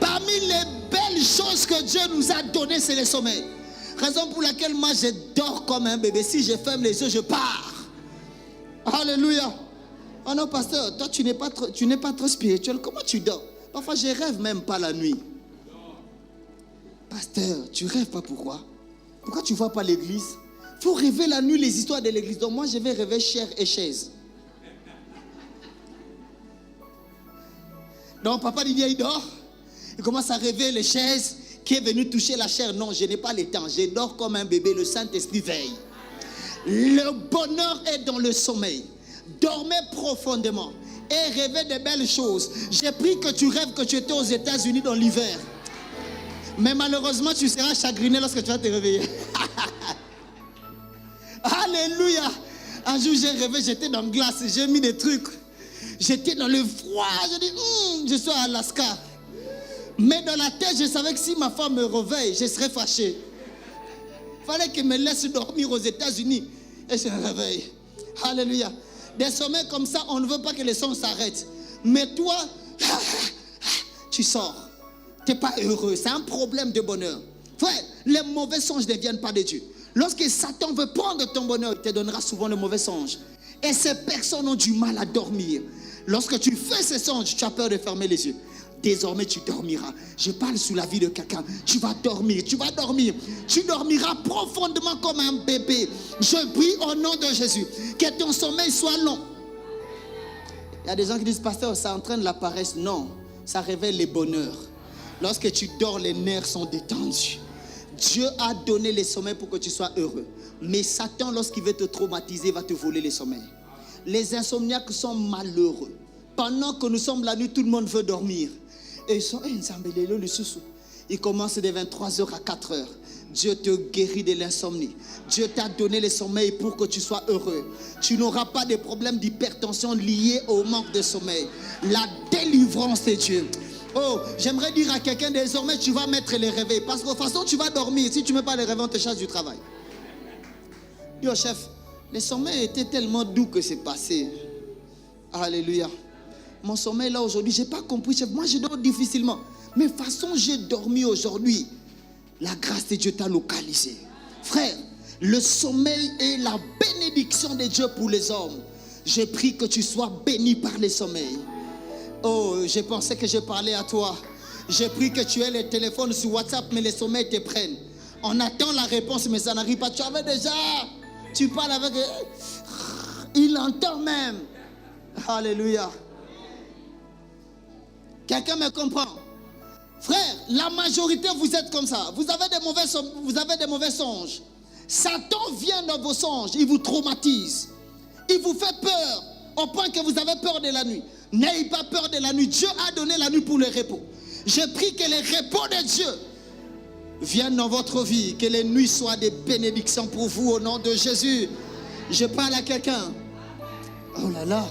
Speaker 4: Parmi les belles choses que Dieu nous a données, c'est le sommeil. Raison pour laquelle moi je dors comme un bébé. Si je ferme les yeux, je pars. Alléluia. Oh non, pasteur, toi tu n'es pas trop spirituel. Comment tu dors? Parfois je rêve même pas la nuit. Pasteur, tu rêves pas pourquoi? Pourquoi tu ne vois pas l'église? Il faut rêver la nuit les histoires de l'église. Donc moi je vais rêver chair et chaise. Donc papa dit il dort. Il commence à rêver les chaises qui est venu toucher la chair. Non, je n'ai pas le temps. Je dors comme un bébé. Le Saint-Esprit veille. Le bonheur est dans le sommeil. Dormez profondément et rêvez de belles choses. J'ai pris que tu rêves que tu étais aux États-Unis dans l'hiver. Mais malheureusement, tu seras chagriné lorsque tu vas te réveiller. Alléluia. Un jour, j'ai rêvé, j'étais dans la glace, j'ai mis des trucs. J'étais dans le froid, je dis, je suis à Alaska. Mais dans la tête, je savais que si ma femme me réveille, je serais fâché. Il fallait qu'elle me laisse dormir aux États-Unis. Et je me réveille. Alléluia. Des sommeils comme ça, on ne veut pas que les sons s'arrêtent. Mais toi, tu sors. Tu n'es pas heureux. C'est un problème de bonheur. Frère, les mauvais songes ne viennent pas de Dieu. Lorsque Satan veut prendre ton bonheur, il te donnera souvent le mauvais songe. Et ces personnes ont du mal à dormir. Lorsque tu fais ces songes, tu as peur de fermer les yeux. Désormais, tu dormiras. Je parle sous la vie de quelqu'un. Tu vas dormir, tu vas dormir. Tu dormiras profondément comme un bébé. Je prie au nom de Jésus que ton sommeil soit long. Il y a des gens qui disent, pasteur, ça entraîne la paresse. Non, ça révèle les bonheurs. Lorsque tu dors, les nerfs sont détendus. Dieu a donné les sommeils pour que tu sois heureux. Mais Satan, lorsqu'il veut te traumatiser, va te voler les sommeils. Les insomniaques sont malheureux. Pendant que nous sommes la nuit, tout le monde veut dormir. Et ils sont, ils commencent de 23h à 4h. Dieu te guérit de l'insomnie. Dieu t'a donné le sommeil pour que tu sois heureux. Tu n'auras pas de problème d'hypertension lié au manque de sommeil. La délivrance de Dieu. Oh, j'aimerais dire à quelqu'un, désormais tu vas mettre les réveils. Parce que de toute façon tu vas dormir. Si tu ne mets pas les réveils, on te chasse du travail. Yo chef, le sommeil était tellement doux que c'est passé. Alléluia. Mon sommeil là aujourd'hui, je n'ai pas compris, chef. Moi je dors difficilement. Mais de toute façon j'ai dormi aujourd'hui. La grâce de Dieu t'a localisé. Frère, le sommeil est la bénédiction de Dieu pour les hommes. Je prie que tu sois béni par le sommeil. Oh, je pensais que je parlais à toi. Je prie que tu aies le téléphone sur WhatsApp, mais les sommeils te prennent. On attend la réponse, mais ça n'arrive pas. Tu avais déjà... Tu parles avec... Il entend même. Alléluia. Quelqu'un me comprend? Frère, la majorité, vous êtes comme ça. Vous avez des mauvais songes. Satan vient dans vos songes. Il vous traumatise. Il vous fait peur. Au point que vous avez peur de la nuit. N'ayez pas peur de la nuit. Dieu a donné la nuit pour le repos. Je prie que les repos de Dieu viennent dans votre vie. Que les nuits soient des bénédictions pour vous au nom de Jésus. Je parle à quelqu'un. Oh là là.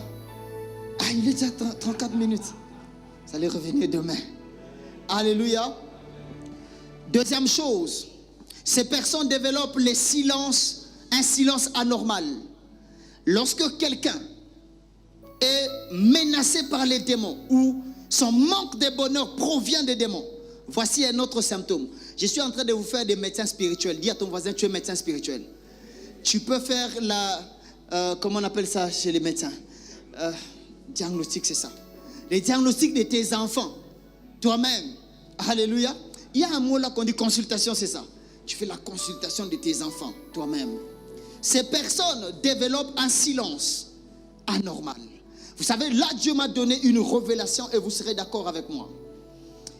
Speaker 4: Ah, il est déjà 34 minutes. Ça allait revenir demain. Alléluia. Deuxième chose. Ces personnes développent un silence anormal. Lorsque quelqu'un est menacé par les démons ou son manque de bonheur provient des démons, voici un autre symptôme. Je suis en train de vous faire des médecins spirituels. Dis à ton voisin, tu es médecin spirituel. Tu peux faire comment on appelle ça chez les médecins? Diagnostic, c'est ça. Les diagnostics de tes enfants, toi-même. Alléluia. Il y a un mot là qu'on dit consultation, c'est ça. Tu fais la consultation de tes enfants, toi-même. Ces personnes développent un silence anormal. Vous savez, là, Dieu m'a donné une révélation et vous serez d'accord avec moi.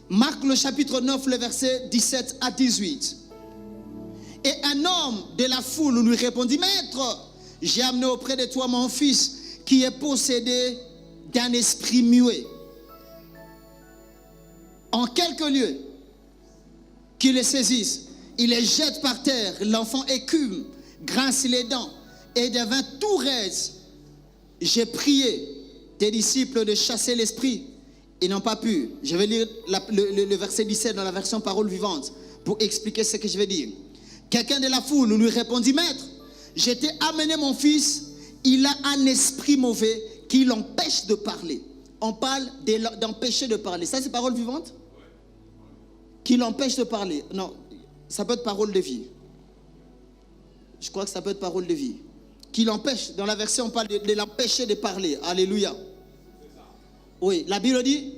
Speaker 4: Marc le chapitre 9, le verset 17 à 18. Et un homme de la foule lui répondit, Maître, j'ai amené auprès de toi mon fils qui est possédé d'un esprit muet. En quelques lieux, qu'il le saisisse, il le jette par terre, l'enfant écume, grince les dents et devint tout raide. J'ai prié tes disciples de chasser l'esprit, ils n'ont pas pu. Je vais lire le verset 17 dans la version parole vivante pour expliquer ce que je vais dire. Quelqu'un de la foule lui répondit, Maître, je t'ai amené mon fils, il a un esprit mauvais qui l'empêche de parler. On parle d'empêcher de parler. Ça, c'est parole vivante? Qui l'empêche de parler. Non, ça peut être parole de vie. Je crois que ça peut être parole de vie. Qui l'empêche. Dans la version, on parle de l'empêcher de parler. Alléluia. Oui, la Bible dit,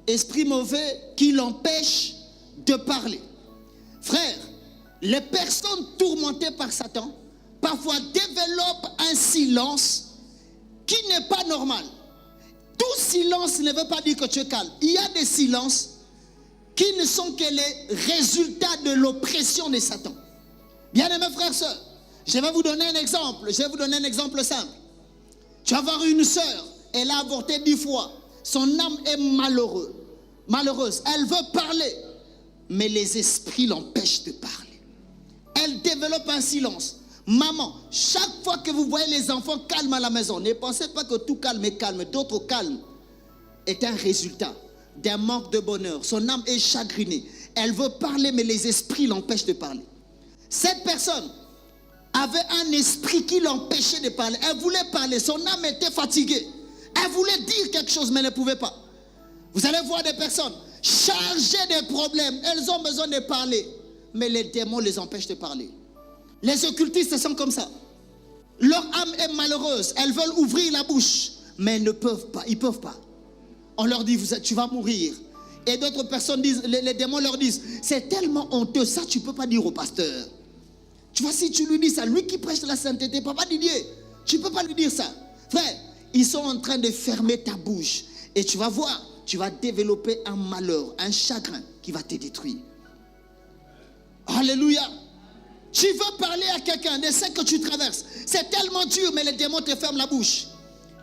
Speaker 4: esprit mauvais qui l'empêche de parler. Frère, les personnes tourmentées par Satan, parfois développent un silence qui n'est pas normal. Tout silence ne veut pas dire que tu es calme. Il y a des silences qui ne sont que les résultats de l'oppression de Satan. Bien-aimés frères et sœurs, je vais vous donner un exemple. Je vais vous donner un exemple simple. Tu vas avoir une sœur, elle a avorté 10 fois. Son âme est malheureuse. Elle veut parler, mais les esprits l'empêchent de parler. Elle développe un silence. Maman, chaque fois que vous voyez les enfants calmes à la maison, ne pensez pas que tout calme est calme. D'autres calmes est un résultat d'un manque de bonheur. Son âme est chagrinée. Elle veut parler, mais les esprits l'empêchent de parler. Cette personne avait un esprit qui l'empêchait de parler. Elle voulait parler, son âme était fatiguée. Elle voulait dire quelque chose, mais elle ne pouvait pas. Vous allez voir des personnes chargées de problèmes. Elles ont besoin de parler, mais les démons les empêchent de parler. Les occultistes sont comme ça. Leur âme est malheureuse. Elles veulent ouvrir la bouche, mais elles ne peuvent pas. Ils ne peuvent pas. On leur dit, tu vas mourir. Et d'autres personnes disent, les démons leur disent, c'est tellement honteux, ça tu ne peux pas dire au pasteur. Tu vois, si tu lui dis ça, lui qui prêche la sainteté, papa Didier, tu ne peux pas lui dire ça. Frère, ils sont en train de fermer ta bouche. Et tu vas voir, tu vas développer un malheur, un chagrin qui va te détruire. Alléluia. Tu veux parler à quelqu'un de ce que tu traverses. C'est tellement dur, mais les démons te ferment la bouche.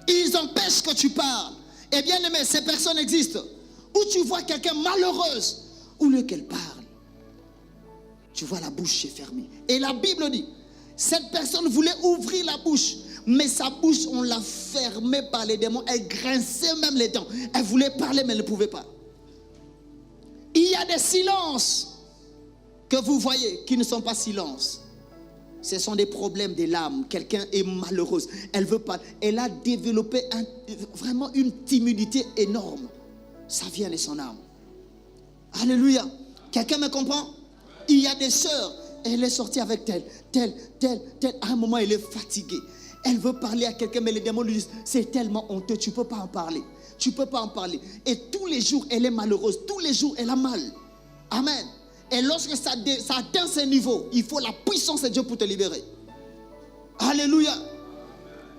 Speaker 4: Ils empêchent que tu parles. Et bien aimé, ces personnes existent. Où tu vois quelqu'un malheureuse, où lequel parle, tu vois la bouche est fermée. Et la Bible dit, cette personne voulait ouvrir la bouche, mais sa bouche, on l'a fermée par les démons. Elle grinçait même les dents. Elle voulait parler, mais elle ne pouvait pas. Il y a des silences que vous voyez qui ne sont pas silences. Ce sont des problèmes de l'âme. Quelqu'un est malheureuse. Elle veut pas. Elle a développé vraiment une timidité énorme. Ça vient de son âme. Alléluia. Quelqu'un me comprend? Il y a des sœurs. Elle est sortie avec telle. À un moment, elle est fatiguée. Elle veut parler à quelqu'un, mais les démons lui disent, c'est tellement honteux, tu ne peux pas en parler. Tu ne peux pas en parler. Et tous les jours, elle est malheureuse. Tous les jours, elle a mal. Amen. Et lorsque ça atteint ce niveau, il faut la puissance de Dieu pour te libérer. Alléluia.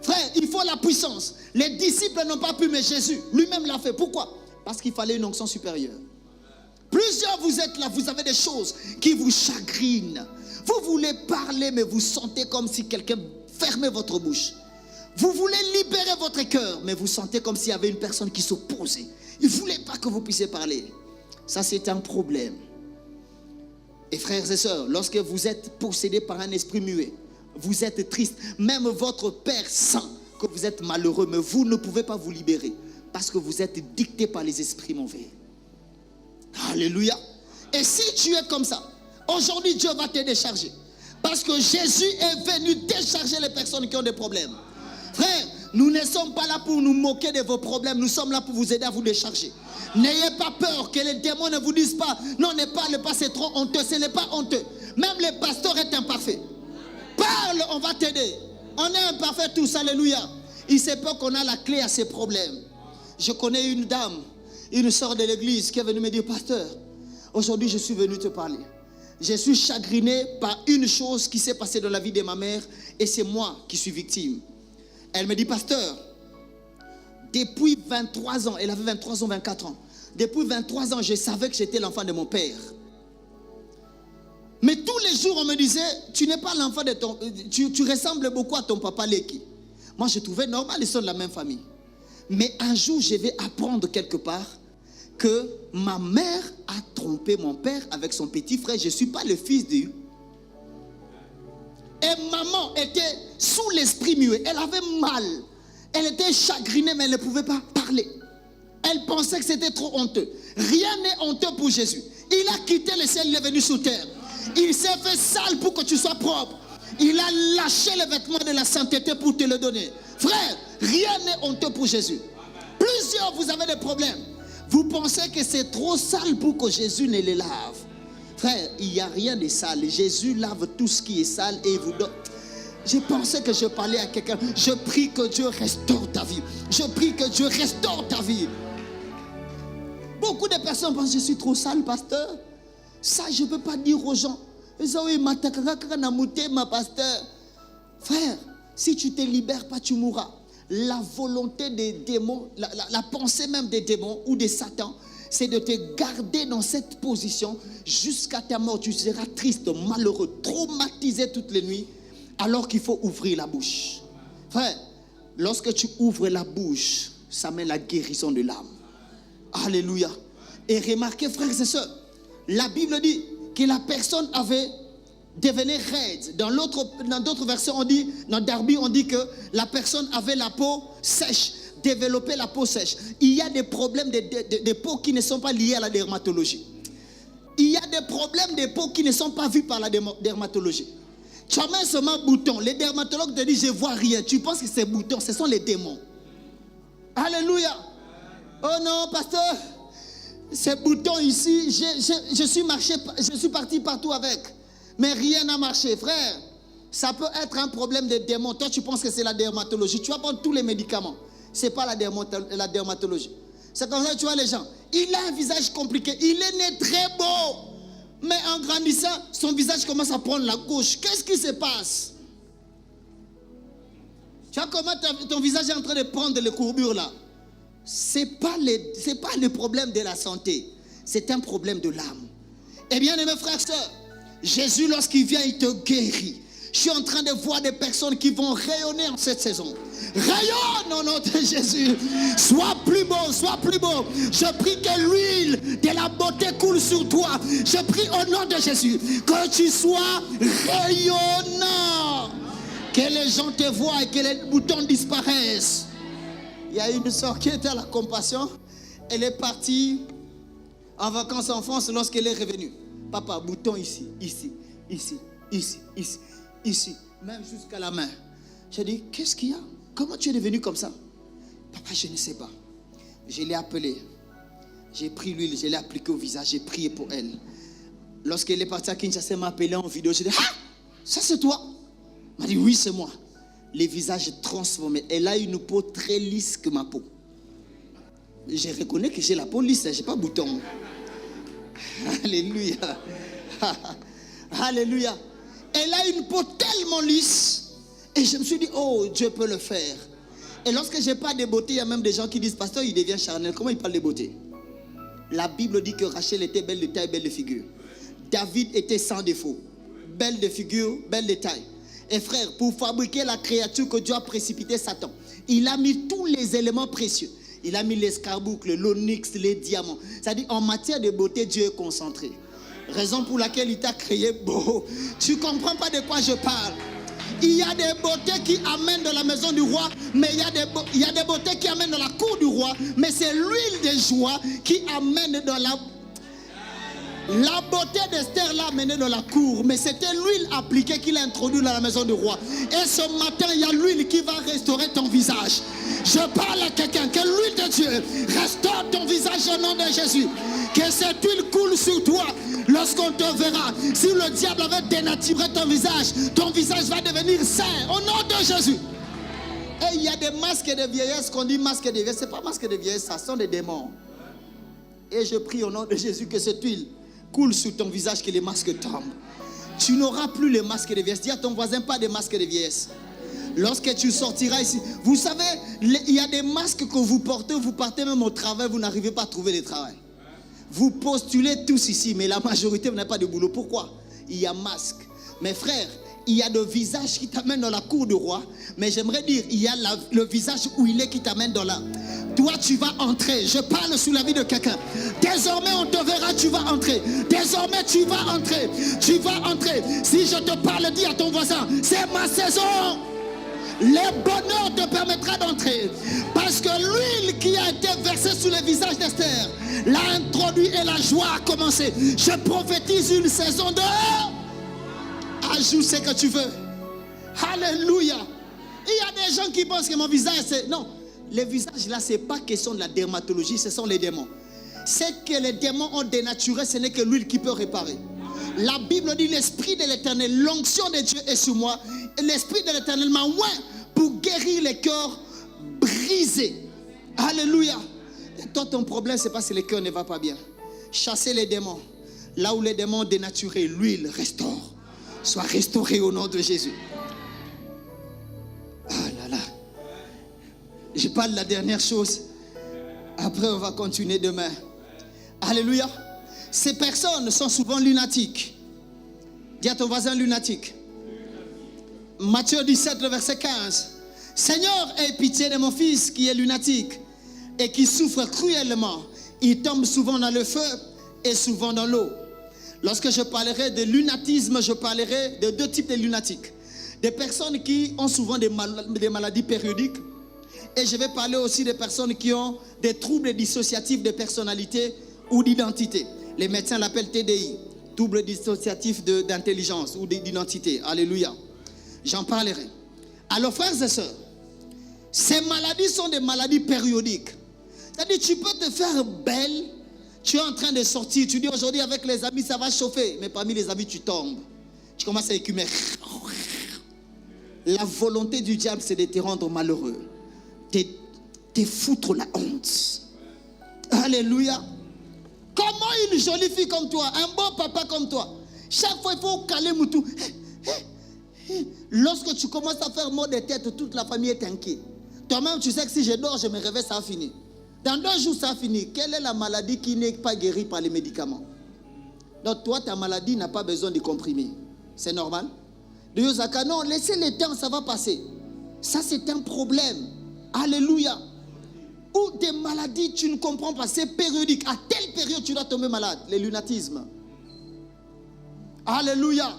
Speaker 4: Frère, il faut la puissance. Les disciples n'ont pas pu, mais Jésus lui-même l'a fait. Pourquoi? Parce qu'il fallait une onction supérieure. Plusieurs, vous êtes là, vous avez des choses qui vous chagrinent. Vous voulez parler, mais vous sentez comme si quelqu'un fermait votre bouche. Vous voulez libérer votre cœur, mais vous sentez comme s'il y avait une personne qui s'opposait. Il ne voulait pas que vous puissiez parler. Ça, c'est un problème. Et frères et sœurs, lorsque vous êtes possédé par un esprit muet, vous êtes triste, même votre Père sent que vous êtes malheureux, mais vous ne pouvez pas vous libérer parce que vous êtes dicté par les esprits mauvais. Alléluia. Et si tu es comme ça, aujourd'hui Dieu va te décharger parce que Jésus est venu décharger les personnes qui ont des problèmes. Frère, nous ne sommes pas là pour nous moquer de vos problèmes, nous sommes là pour vous aider à vous décharger. N'ayez pas peur que les démons ne vous disent pas, non, ne parle pas, c'est trop honteux. Ce n'est pas honteux. Même le pasteur est imparfait. Parle, on va t'aider. On est imparfait tous, alléluia. Il sait pas qu'on a la clé à ces problèmes. Je connais une dame, une sœur de l'église qui est venue me dire, pasteur, aujourd'hui je suis venu te parler. Je suis chagriné par une chose qui s'est passée dans la vie de ma mère et c'est moi qui suis victime. Elle me dit, pasteur, depuis 23 ans, elle avait 23 ans, 24 ans. Depuis 23 ans, je savais que j'étais l'enfant de mon père. Mais tous les jours, on me disait, tu n'es pas l'enfant de ton... Tu ressembles beaucoup à ton papa Leki. Moi, je trouvais normal, ils sont de la même famille. Mais un jour, je vais apprendre quelque part que ma mère a trompé mon père avec son petit frère. Je ne suis pas le fils de... Et maman était sous l'esprit muet. Elle avait mal. Elle était chagrinée, mais elle ne pouvait pas parler. Elle pensait que c'était trop honteux. Rien n'est honteux pour Jésus. Il a quitté le ciel, il est venu sur terre. Il s'est fait sale pour que tu sois propre. Il a lâché les vêtements de la sainteté pour te le donner. Frère, rien n'est honteux pour Jésus. Plusieurs, vous avez des problèmes. Vous pensez que c'est trop sale pour que Jésus ne les lave. Frère, il n'y a rien de sale. Jésus lave tout ce qui est sale et il vous donne. Je pensais que je parlais à quelqu'un. Je prie que Dieu restaure ta vie. Je prie que Dieu restaure ta vie. Beaucoup de personnes pensent que je suis trop sale, pasteur. Ça, je ne peux pas dire aux gens. Frère, si tu ne te libères pas, tu mourras. La volonté des démons, la pensée même des démons ou des satans, c'est de te garder dans cette position jusqu'à ta mort. Tu seras triste, malheureux, traumatisé toutes les nuits, alors qu'il faut ouvrir la bouche. Frère, lorsque tu ouvres la bouche, ça met la guérison de l'âme. Alléluia. Et remarquez, frères et sœurs, la Bible dit que la personne avait devenait raide. Dans d'autres versions, on dit, dans Darby, on dit que la personne avait la peau sèche, développait la peau sèche. Il y a des problèmes de peau qui ne sont pas liés à la dermatologie. Il y a des problèmes de peau qui ne sont pas vus par la dermatologie. Tu as même seulement bouton. Les dermatologues te disent, je ne vois rien. Tu penses que ces boutons, ce sont les démons. Alléluia. Oh non, pasteur, ces boutons ici, je suis parti partout avec. Mais rien n'a marché. Frère, ça peut être un problème de démons. Toi, tu penses que c'est la dermatologie. Tu vas prendre tous les médicaments. Ce n'est pas la dermatologie. C'est comme ça que tu vois les gens. Il a un visage compliqué. Il est né très beau. Mais en grandissant, son visage commence à prendre la gauche. Qu'est-ce qui se passe? Tu vois comment ton visage est en train de prendre les courbures là. Ce n'est pas le problème de la santé. C'est un problème de l'âme. Eh bien, mes frères et sœurs, Jésus, lorsqu'il vient, il te guérit. Je suis en train de voir des personnes qui vont rayonner en cette saison. Rayonne au nom de Jésus. Sois plus beau, sois plus beau. Je prie que l'huile de la beauté coule sur toi. Je prie au nom de Jésus que tu sois rayonnant. Que les gens te voient et que les boutons disparaissent. Il y a une soeur qui était à la compassion. Elle est partie en vacances en France lorsqu'elle est revenue. Papa, bouton ici, ici, ici, ici, ici, ici, même jusqu'à la main. J'ai dit, qu'est-ce qu'il y a? Comment tu es devenu comme ça? Papa, je ne sais pas. Je l'ai appelée. J'ai pris l'huile, je l'ai appliquée au visage, j'ai prié pour elle. Lorsqu'elle est partie à Kinshasa, elle m'a appelé en vidéo. J'ai dit, ah, ça c'est toi? Elle m'a dit, oui, c'est moi. Les visages transformés. Elle a une peau très lisse que ma peau. Je reconnais que j'ai la peau lisse, je n'ai pas bouton. Alléluia. Alléluia. Elle a une peau tellement lisse. Et je me suis dit, oh, Dieu peut le faire. Et lorsque je parle de beauté, il y a même des gens qui disent, pasteur, il devient charnel. Comment il parle de beauté? La Bible dit que Rachel était belle de taille, belle de figure. David était sans défaut. Belle de figure, belle de taille. Et frère, pour fabriquer la créature que Dieu a précipité Satan, il a mis tous les éléments précieux. Il a mis l'escarboucle, l'onyx, les diamants. C'est-à-dire, en matière de beauté, Dieu est concentré. Raison pour laquelle il t'a créé beau. Tu ne comprends pas de quoi je parle. Il y a des beautés qui amènent dans la maison du roi, mais il y a des beautés qui amènent dans la cour du roi, mais c'est l'huile de joie qui amène dans la beauté d'Esther l'a amené dans la cour, mais c'était l'huile appliquée qu'il a introduit dans la maison du roi. Et ce matin, il y a l'huile qui va restaurer ton visage. Je parle à quelqu'un, que l'huile de Dieu restaure ton visage au nom de Jésus. Que cette huile coule sur toi lorsqu'on te verra. Si le diable avait dénaturé ton visage va devenir sain au nom de Jésus. Et il y a des masques de vieillesse qu'on dit masques de vieillesse. Ce n'est pas masques de vieillesse, ça sont des démons. Et je prie au nom de Jésus que cette huile coule sur ton visage, que les masques tombent. Tu n'auras plus les masques de vieillesse. Dis à ton voisin, pas de masques de vieillesse. Lorsque tu sortiras ici, vous savez, il y a des masques que vous partez même au travail, vous n'arrivez pas à trouver le travail. Vous postulez tous ici, mais la majorité n'a pas de boulot. Pourquoi? Il y a masque. Mes frères, il y a le visage qui t'amène dans la cour du roi, mais j'aimerais dire, il y a le visage où il est qui t'amène dans la... Toi, tu vas entrer. Je parle sous la vie de quelqu'un. Désormais, on te verra, tu vas entrer. Désormais, tu vas entrer. Tu vas entrer. Si je te parle, dis à ton voisin, c'est ma saison. Le bonheur te permettra d'entrer. Parce que l'huile qui a été versée sur le visage d'Esther l'a introduit et la joie a commencé. Je prophétise une saison de... Ajoute ce que tu veux. Alléluia. Il y a des gens qui pensent que mon visage, c'est... Non. Les visages là, ce n'est pas question de la dermatologie, ce sont les démons. C'est que les démons ont dénaturé, ce n'est que l'huile qui peut réparer. La Bible dit, l'Esprit de l'Éternel, l'onction de Dieu est sur moi. L'Esprit de l'Éternel m'a oint pour guérir les cœurs brisés. Alléluia. Et toi, ton problème, c'est parce que le cœur ne va pas bien. Chassez les démons. Là où les démons ont dénaturé, l'huile restaure. Sois restauré au nom de Jésus. Ah là là. Je parle de la dernière chose. Après, on va continuer demain. Alléluia. Ces personnes sont souvent lunatiques. Dis à ton voisin lunatique. Matthieu 17, verset 15. Seigneur, aie pitié de mon fils qui est lunatique et qui souffre cruellement. Il tombe souvent dans le feu et souvent dans l'eau. Lorsque je parlerai de lunatisme, je parlerai de 2 types de lunatiques. Des personnes qui ont souvent des maladies périodiques. Et je vais parler aussi des personnes qui ont des troubles dissociatifs de personnalité ou d'identité. Les médecins l'appellent TDI, trouble dissociatif d'intelligence ou d'identité. Alléluia. J'en parlerai. Alors frères et sœurs, ces maladies sont des maladies périodiques. C'est-à-dire tu peux te faire belle, tu es en train de sortir, tu dis aujourd'hui avec les amis ça va chauffer, mais parmi les amis tu tombes. Tu commences à écumer. La volonté du diable c'est de te rendre malheureux, te foutre la honte. Alléluia. Comment une jolie fille comme toi, un bon papa comme toi, chaque fois il faut caler Moutou. Lorsque tu commences à faire mot de tête, toute la famille est inquiète. Toi-même tu sais que si je dors, je me réveille, ça va finir. Dans 2 jours, ça va finir. Quelle est la maladie qui n'est pas guérie par les médicaments? Donc toi, ta maladie n'a pas besoin de comprimés. C'est normal? De Yosaka, non, laissez le temps, ça va passer. Ça, c'est un problème. Alléluia. Ou des maladies, tu ne comprends pas, c'est périodique. À telle période, tu dois tomber malade. Les lunatismes. Alléluia.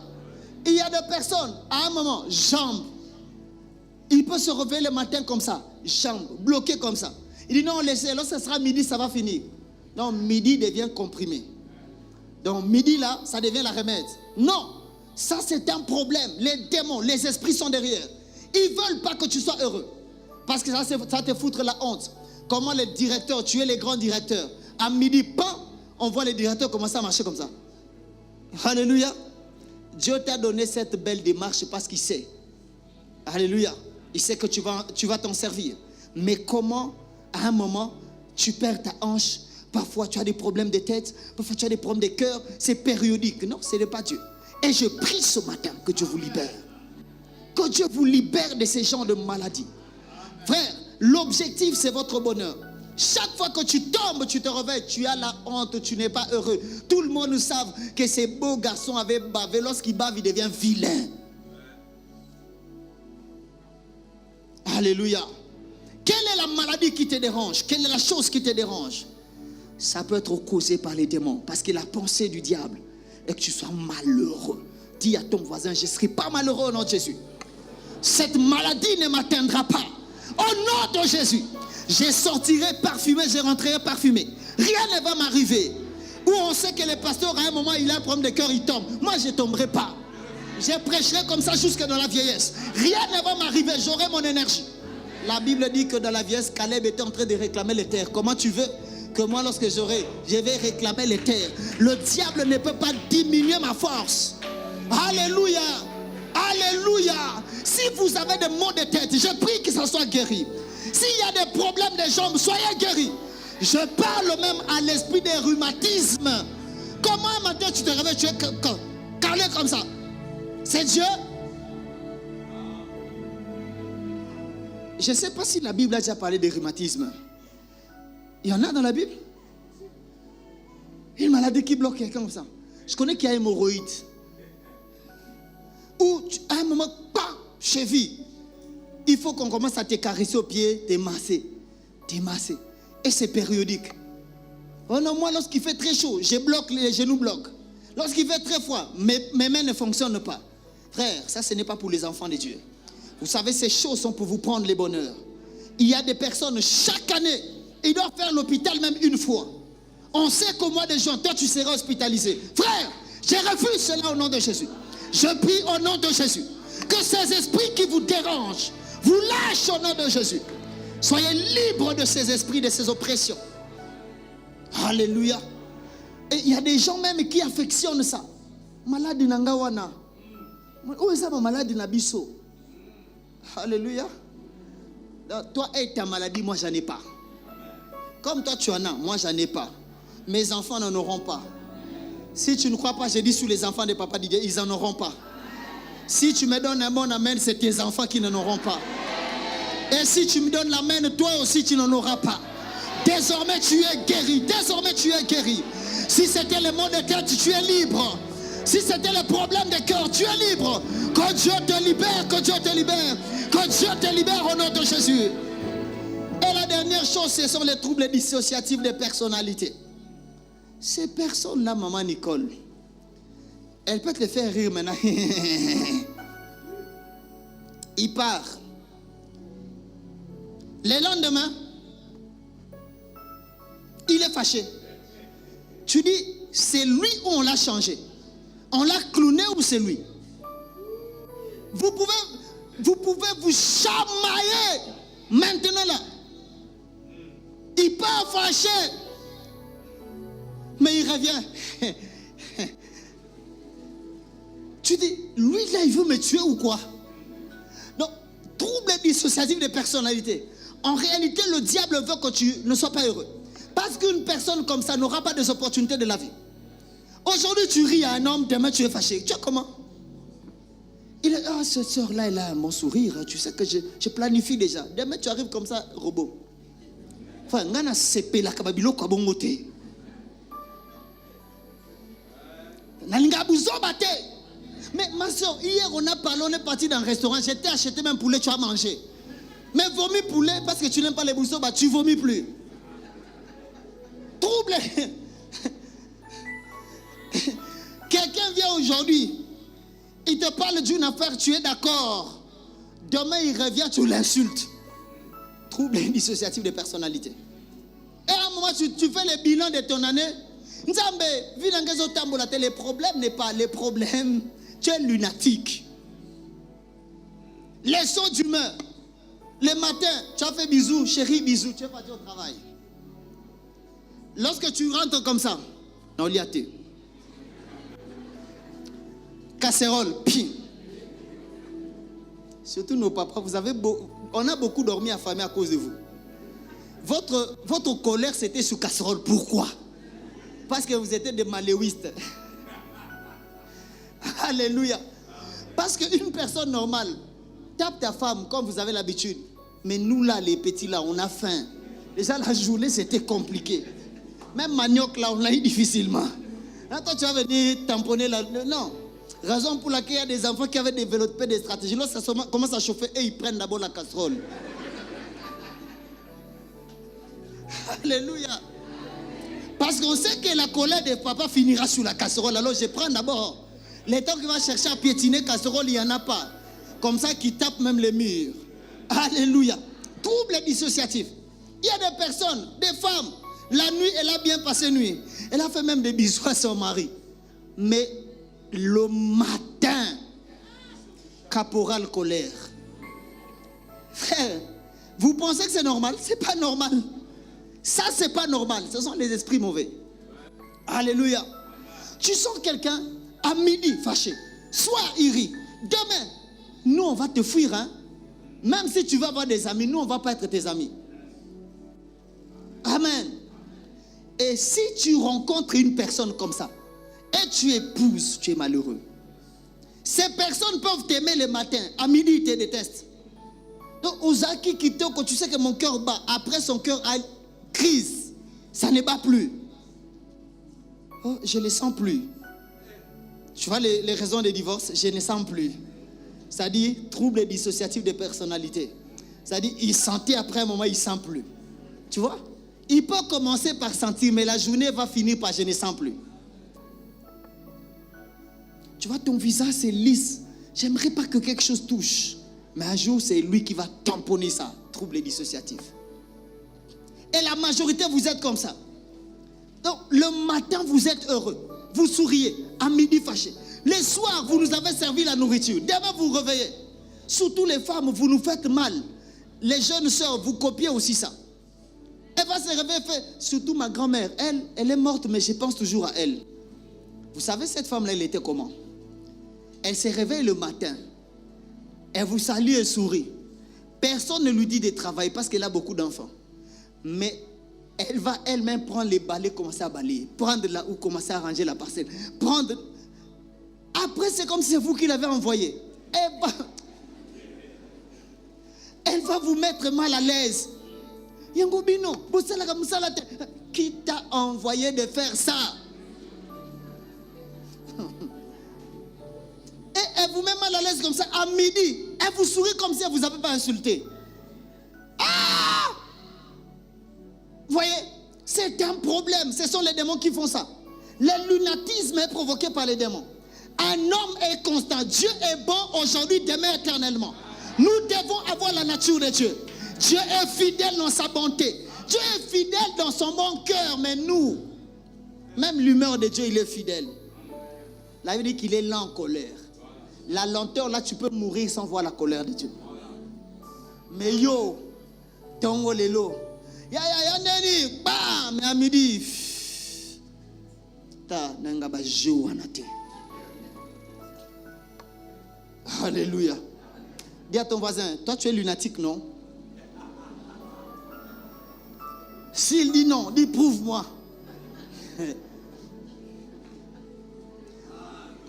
Speaker 4: Il y a des personnes, à un moment, jambes. Il peut se réveiller le matin comme ça, jambes, bloquées comme ça. Il dit non, laissez, lorsque ce sera midi, ça va finir. Donc, midi devient comprimé. Donc, midi là, ça devient la remède. Non, ça c'est un problème. Les démons, les esprits sont derrière. Ils ne veulent pas que tu sois heureux. Parce que ça te foutre la honte. Comment les directeurs, tu es les grands directeurs. À midi, on voit les directeurs commencer à marcher comme ça. Alléluia. Dieu t'a donné cette belle démarche parce qu'il sait. Alléluia. Il sait que tu vas t'en servir. Mais comment, à un moment, tu perds ta hanche. Parfois, tu as des problèmes de tête. Parfois, tu as des problèmes de cœur. C'est périodique. Non, ce n'est pas Dieu. Et je prie ce matin que Dieu vous libère. Que Dieu vous libère de ces genres de maladies. Frère, l'objectif, c'est votre bonheur. Chaque fois que tu tombes, tu te réveilles, tu as la honte, tu n'es pas heureux. Tout le monde sait que ces beaux garçons avaient bavé. Lorsqu'il bave, il devient vilain. Alléluia. Quelle est la maladie qui te dérange? Quelle est la chose qui te dérange? Ça peut être causé par les démons. Parce que la pensée du diable est que tu sois malheureux. Dis à ton voisin, je ne serai pas malheureux au nom de Jésus. Cette maladie ne m'atteindra pas. Au nom de Jésus. Je sortirai parfumé, je rentrerai parfumé. Rien ne va m'arriver. Ou on sait que le pasteur, à un moment, il a un problème de cœur, il tombe. Moi, je ne tomberai pas. Je prêcherai comme ça jusque dans la vieillesse. Rien ne va m'arriver, j'aurai mon énergie. La Bible dit que dans la vieillesse, Caleb était en train de réclamer les terres. Comment tu veux que moi, lorsque je vais réclamer les terres? Le diable ne peut pas diminuer ma force. Alléluia. Alléluia. Si vous avez des maux de tête, je prie que ça soit guéri. S'il y a des problèmes de jambes, soyez guéris. Je parle même à l'esprit des rhumatismes. Comment un matin tu te réveilles, tu es calé comme ça? C'est Dieu? Je ne sais pas si la Bible a déjà parlé des rhumatismes. Il y en a dans la Bible? Une maladie qui bloque quelqu'un comme ça. Je connais qu'il y a hémorroïdes. Ou à un moment, cheville. Il faut qu'on commence à te caresser au pied, te masser. Et c'est périodique. Oh non, moi lorsqu'il fait très chaud, je bloque, les genoux bloquent. Lorsqu'il fait très froid, mes mains ne fonctionnent pas. Frère, ça ce n'est pas pour les enfants de Dieu. Vous savez, ces choses sont pour vous prendre les bonheurs. Il y a des personnes, chaque année, ils doivent faire l'hôpital même une fois. On sait qu'au mois de juin, toi tu seras hospitalisé. Frère, je refuse cela au nom de Jésus. Je prie au nom de Jésus que ces esprits qui vous dérangent vous lâchent au nom de Jésus. Soyez libres de ces esprits, de ces oppressions. Alléluia. Et il y a des gens même qui affectionnent ça. Malade nangawana. Où est ça ma maladie nabiso? Alléluia. Toi et ta maladie, moi j'en ai pas. Comme toi tu en as, moi j'en ai pas. Mes enfants n'en auront pas. Si tu ne crois pas, je dis sous les enfants de papa Didier, ils n'en auront pas. Si tu me donnes un bon amen, c'est tes enfants qui n'en auront pas. Et si tu me donnes l'amen, toi aussi tu n'en auras pas. Désormais tu es guéri. Désormais tu es guéri. Si c'était le mot de tête, tu es libre. Si c'était le problème de cœur, tu es libre. Que Dieu te libère, que Dieu te libère. Que Dieu te libère au nom de Jésus. Et la dernière chose, ce sont les troubles dissociatifs de personnalité. Ces personnes-là, maman Nicole, Elle peut te le faire rire maintenant. Il part. Le lendemain, il est fâché. Tu dis, c'est lui ou on l'a changé? On l'a clowné ou c'est lui? Vous pouvez vous chamailler maintenant là. Il part fâché. Mais il revient. Tu dis, lui là, il veut me tuer ou quoi? Donc, trouble dissociatif de personnalité. En réalité, le diable veut que tu ne sois pas heureux. Parce qu'une personne comme ça n'aura pas des opportunités de la vie. Aujourd'hui, tu ris à un homme, demain tu es fâché. Tu vois comment? Il est, ah, cette soeur-là, elle a mon sourire. Tu sais que je planifie déjà. Demain, tu arrives comme ça, robot. Enfin, ngana sepe la kababilo kabongote. Nalinga bouzo bate. Mais ma soeur, hier on a parlé, on est parti dans un restaurant. J'ai acheté même poulet, tu as mangé. Mais vomis poulet parce que tu n'aimes pas les boussons, bah tu vomis plus. Trouble. Quelqu'un vient aujourd'hui, il te parle d'une affaire, tu es d'accord. Demain il revient, tu l'insultes. Trouble dissociatif de personnalité. Et à un moment, tu fais le bilan de ton année. Le problème n'est pas le problème. Tu es lunatique. Leçon d'humeur. Le matin, tu as fait bisous, chérie, bisous, tu es parti au travail. Lorsque tu rentres comme ça, on l'y a été. Casserole, ping. Surtout nos papas, on a beaucoup dormi affamés à cause de vous. Votre colère, c'était sur casserole. Pourquoi? Parce que vous étiez des maléwistes. Alléluia. Parce qu'une personne normale tape ta femme comme vous avez l'habitude. Mais nous là, les petits là, on a faim. Déjà la journée, c'était compliqué. Même manioc là, on l'a eu difficilement. Là, toi, tu vas venir tamponner là. Non. Raison pour laquelle il y a des enfants qui avaient développé des stratégies. Lorsque ça commence à chauffer, et ils prennent d'abord la casserole. Alléluia. Parce qu'on sait que la colère de papa finira sur la casserole. Alors je prends d'abord. Les temps qu'il va chercher à piétiner casserole, il n'y en a pas. Comme ça, qui tape même les murs. Alléluia. Trouble dissociatif. Il y a des personnes, des femmes. La nuit, elle a bien passé nuit. Elle a fait même des bisous à son mari. Mais le matin, caporal colère. Frère, vous pensez que c'est normal? C'est pas normal. Ça, c'est pas normal. Ce sont les esprits mauvais. Alléluia. Tu sens quelqu'un à midi fâché. Soit il rit. Demain, nous, on va te fuir. Hein? Même si tu vas avoir des amis, nous, on ne va pas être tes amis. Amen. Et si tu rencontres une personne comme ça, et tu épouses, tu es malheureux. Ces personnes peuvent t'aimer le matin. À midi, ils te détestent. Donc, Ozaki Kitoko, tu sais que mon cœur bat. Après, son cœur a crise. Ça ne bat plus. Oh, je ne le sens plus. Tu vois les raisons des divorces? Je ne sens plus. Ça dit trouble dissociatif de personnalité. Ça dit il sentait après un moment, il ne sent plus. Tu vois? Il peut commencer par sentir, mais la journée va finir par je ne sens plus. Tu vois, ton visage c'est lisse. J'aimerais pas que quelque chose touche. Mais un jour, c'est lui qui va tamponner ça. Trouble dissociatif. Et la majorité, vous êtes comme ça. Donc, le matin, vous êtes heureux. Vous souriez. À midi, fâché. Le soir, vous nous avez servi la nourriture. Demain, vous réveillez. Surtout les femmes, vous nous faites mal. Les jeunes sœurs, vous copiez aussi ça. Elle va se réveiller, surtout ma grand-mère. Elle est morte, mais je pense toujours à elle. Vous savez, cette femme-là, elle était comment? Elle se réveille le matin. Elle vous salue et sourit. Personne ne lui dit de travailler parce qu'elle a beaucoup d'enfants. Mais elle va elle-même prendre les balais, commencer à balayer. Prendre là où commencer à ranger la parcelle. Prendre. Après, c'est comme si c'est vous qui l'avez envoyé. Elle va vous mettre mal à l'aise. Yangobino, qui t'a envoyé de faire ça? Et elle vous met mal à l'aise comme ça. À midi, elle vous sourit comme si elle ne vous avait pas insulté. Ah! Vous voyez, c'est un problème. Ce sont les démons qui font ça. Le lunatisme est provoqué par les démons. Un homme est constant. Dieu est bon aujourd'hui, demain, éternellement. Nous devons avoir la nature de Dieu. Dieu est fidèle dans sa bonté. Dieu est fidèle dans son bon cœur. Mais nous, même l'humeur de Dieu, il est fidèle. Là, il dit qu'il est lent en colère. La lenteur, là, tu peux mourir sans voir la colère de Dieu. Mais yo, tongo lelo. Ya neni, bam, mais à midi. Ta nanga ba jo anate. Alléluia. Dis à ton voisin, toi tu es lunatique, non? S'il dit non, dis prouve-moi.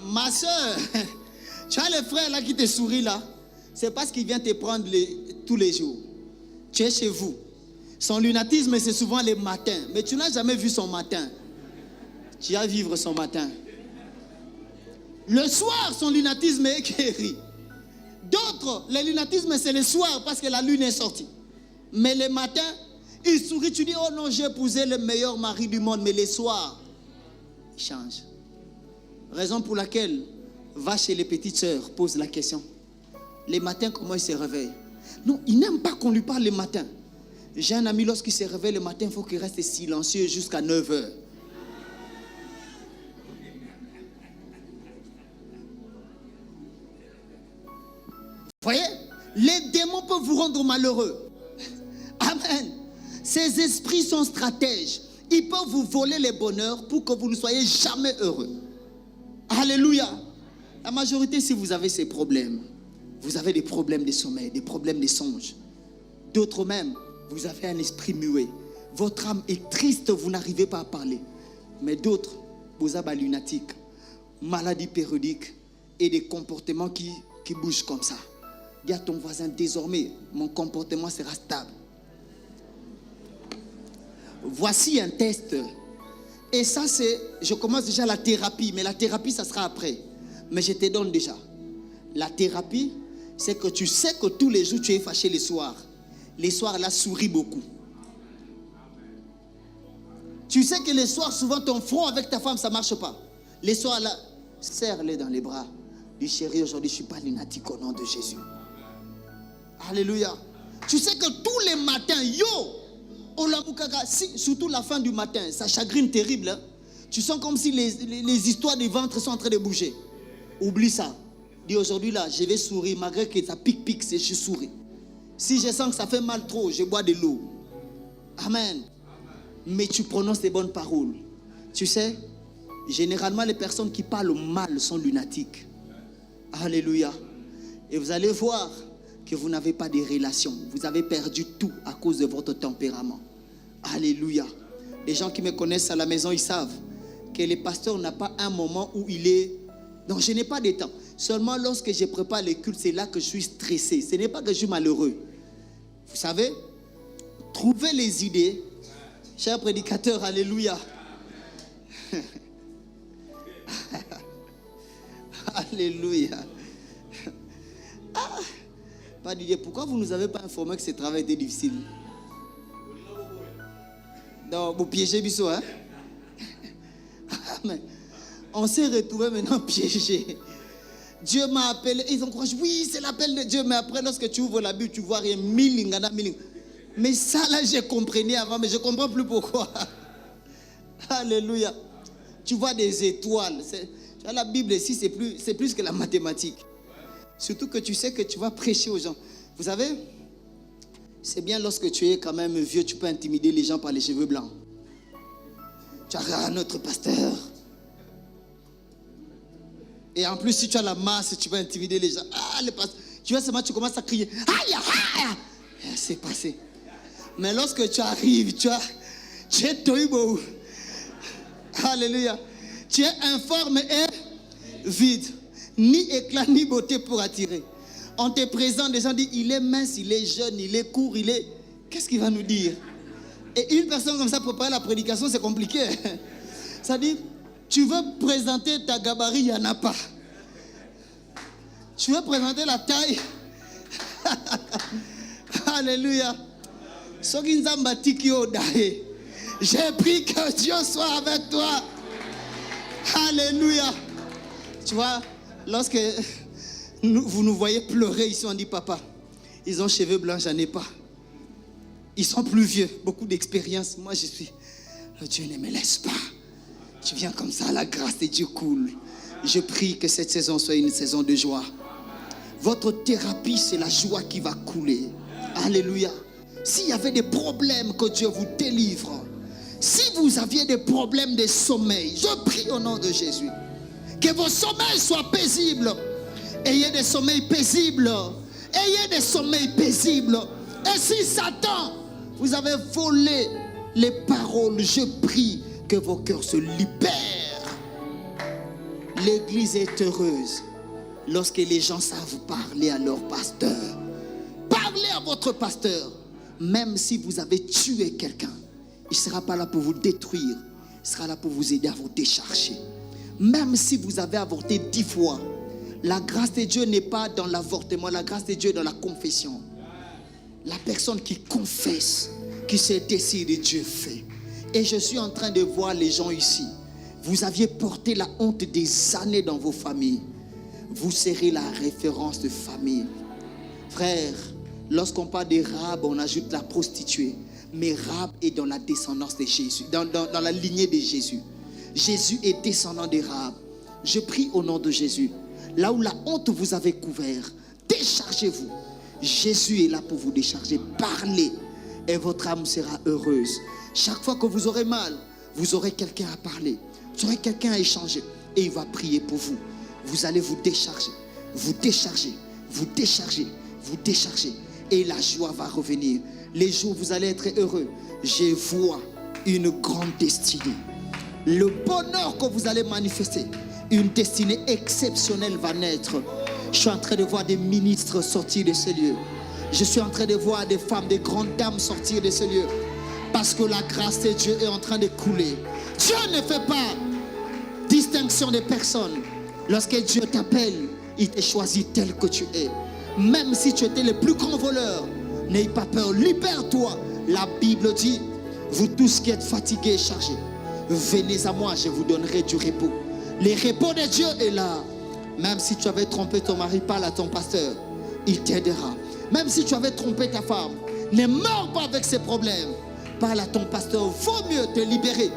Speaker 4: Ma soeur, tu as le frère là qui te sourit là. C'est parce qu'il vient te prendre tous les jours. Tu es chez vous. Son lunatisme, c'est souvent les matins. Mais tu n'as jamais vu son matin. Tu vas vivre son matin. Le soir, son lunatisme est guéri. D'autres, le lunatisme, c'est le soir parce que la lune est sortie. Mais le matin, il sourit. Tu dis, oh non, j'ai épousé le meilleur mari du monde. Mais les soirs, il change. Raison pour laquelle, va chez les petites sœurs, pose la question. Les matins, comment il se réveille? Non, il n'aime pas qu'on lui parle le matin. J'ai un ami, lorsqu'il se réveille le matin, il faut qu'il reste silencieux jusqu'à 9 h. Voyez, les démons peuvent vous rendre malheureux. Amen. Ces esprits sont stratèges. Ils peuvent vous voler le bonheur pour que vous ne soyez jamais heureux. Alléluia. La majorité, si vous avez ces problèmes, vous avez des problèmes de sommeil, des problèmes de songe. D'autres même, vous avez un esprit muet. Votre âme est triste, vous n'arrivez pas à parler. Mais d'autres, vous avez un lunatique, maladie périodique et des comportements qui bougent comme ça. Dis à ton voisin, désormais, mon comportement sera stable. Voici un test. Et ça, je commence déjà la thérapie. Mais la thérapie, ça sera après. Mais je te donne déjà. La thérapie, c'est que tu sais que tous les jours, tu es fâché les soirs. Les soirs, là, souris beaucoup. Tu sais que les soirs, souvent, ton front avec ta femme, ça ne marche pas. Les soirs, là, serre-les dans les bras. Dis, chérie, aujourd'hui, je ne suis pas lunatique au nom de Jésus. Alléluia. Tu sais que tous les matins, surtout la fin du matin, ça chagrine terrible. Hein? Tu sens comme si les histoires du ventre sont en train de bouger. Oublie ça. Dis aujourd'hui là, je vais sourire malgré que ça pique, je souris. Si je sens que ça fait mal trop, je bois de l'eau. Amen. Mais tu prononces des bonnes paroles. Tu sais, généralement les personnes qui parlent mal sont lunatiques. Alléluia. Et vous allez voir que vous n'avez pas de relations. Vous avez perdu tout à cause de votre tempérament. Alléluia. Les gens qui me connaissent à la maison, ils savent que le pasteur n'a pas un moment où il est... Donc je n'ai pas de temps. Seulement lorsque je prépare les cultes, c'est là que je suis stressé. Ce n'est pas que je suis malheureux. Vous savez, trouvez les idées. Cher prédicateur, alléluia. Alléluia. Pas Didier, pourquoi vous ne nous avez pas informé que ce travail était difficile? Non, vous piégez Bissot, hein? Mais on s'est retrouvés maintenant piégés. Dieu m'a appelé. Ils ont courage. Oui, c'est l'appel de Dieu. Mais après, lorsque tu ouvres la Bible, tu vois rien. Mais ça, là, je comprenais avant, mais je ne comprends plus pourquoi. Alléluia. Tu vois des étoiles. La Bible ici, c'est plus que la mathématique. Surtout que tu sais que tu vas prêcher aux gens. Vous savez, c'est bien lorsque tu es quand même vieux, tu peux intimider les gens par les cheveux blancs. Tu as notre pasteur. Et en plus, si tu as la masse, tu vas intimider les gens. Ah, le pasteur. Tu vois seulement, tu commences à crier. Aïe, aïe. C'est passé. Mais lorsque tu arrives, tu es toibo. Alléluia. Tu es informe et vide. Ni éclat, ni beauté pour attirer. On te présente, des gens disent, il est mince, il est jeune, il est court, il est... Qu'est-ce qu'il va nous dire? Et une personne comme ça, pour préparer la prédication, c'est compliqué. Ça dit, tu veux présenter ta gabarit, il n'y en a pas. Tu veux présenter la taille. Alléluia. J'ai pris que Dieu soit avec toi. Alléluia. Tu vois, lorsque vous nous voyez pleurer ici, on dit papa, ils ont cheveux blancs, j'en ai pas. Ils sont plus vieux, beaucoup d'expérience. Moi, je suis... Le Dieu ne me laisse pas. Tu viens comme ça, la grâce de Dieu coule. Je prie que cette saison soit une saison de joie. Votre thérapie, c'est la joie qui va couler. Alléluia. S'il y avait des problèmes, que Dieu vous délivre. Si vous aviez des problèmes de sommeil, je prie au nom de Jésus. Que vos sommeils soient paisibles. Ayez des sommeils paisibles. Ayez des sommeils paisibles. Et si Satan, vous avez volé les paroles, je prie que vos cœurs se libèrent. L'église est heureuse lorsque les gens savent parler à leur pasteur. Parlez à votre pasteur. Même si vous avez tué quelqu'un, il ne sera pas là pour vous détruire. Il sera là pour vous aider à vous décharger. Même si vous avez avorté 10 fois, la grâce de Dieu n'est pas dans l'avortement. La grâce de Dieu est dans la confession. La personne qui confesse, qui se décide, Dieu fait. Et je suis en train de voir les gens ici. Vous aviez porté la honte des années dans vos familles. Vous serez la référence de famille. Frère, lorsqu'on parle de Rahab, on ajoute la prostituée. Mais Rahab est dans la descendance de Jésus, dans la lignée de Jésus. Jésus est descendant de Rahab. Je prie au nom de Jésus. Là où la honte vous avait couvert, déchargez-vous. Jésus est là pour vous décharger. Parlez et votre âme sera heureuse. Chaque fois que vous aurez mal, vous aurez quelqu'un à parler. Vous aurez quelqu'un à échanger. Et il va prier pour vous. Vous allez vous décharger. Vous décharger. Vous décharger. Vous décharger. Et la joie va revenir. Les jours où vous allez être heureux, je vois une grande destinée. Le bonheur que vous allez manifester, une destinée exceptionnelle va naître. Je suis en train de voir des ministres sortir de ce lieu. Je suis en train de voir des femmes, des grandes dames sortir de ce lieu. Parce que la grâce de Dieu est en train de couler. Dieu ne fait pas distinction de personne. Lorsque Dieu t'appelle, il te choisit tel que tu es. Même si tu étais le plus grand voleur, n'aie pas peur, libère-toi. La Bible dit, vous tous qui êtes fatigués et chargés, venez à moi, je vous donnerai du repos. Le repos de Dieu est là. Même si tu avais trompé ton mari, parle à ton pasteur, il t'aidera. Même si tu avais trompé ta femme, ne meurs pas avec ces problèmes. Parle à ton pasteur, vaut mieux te libérer.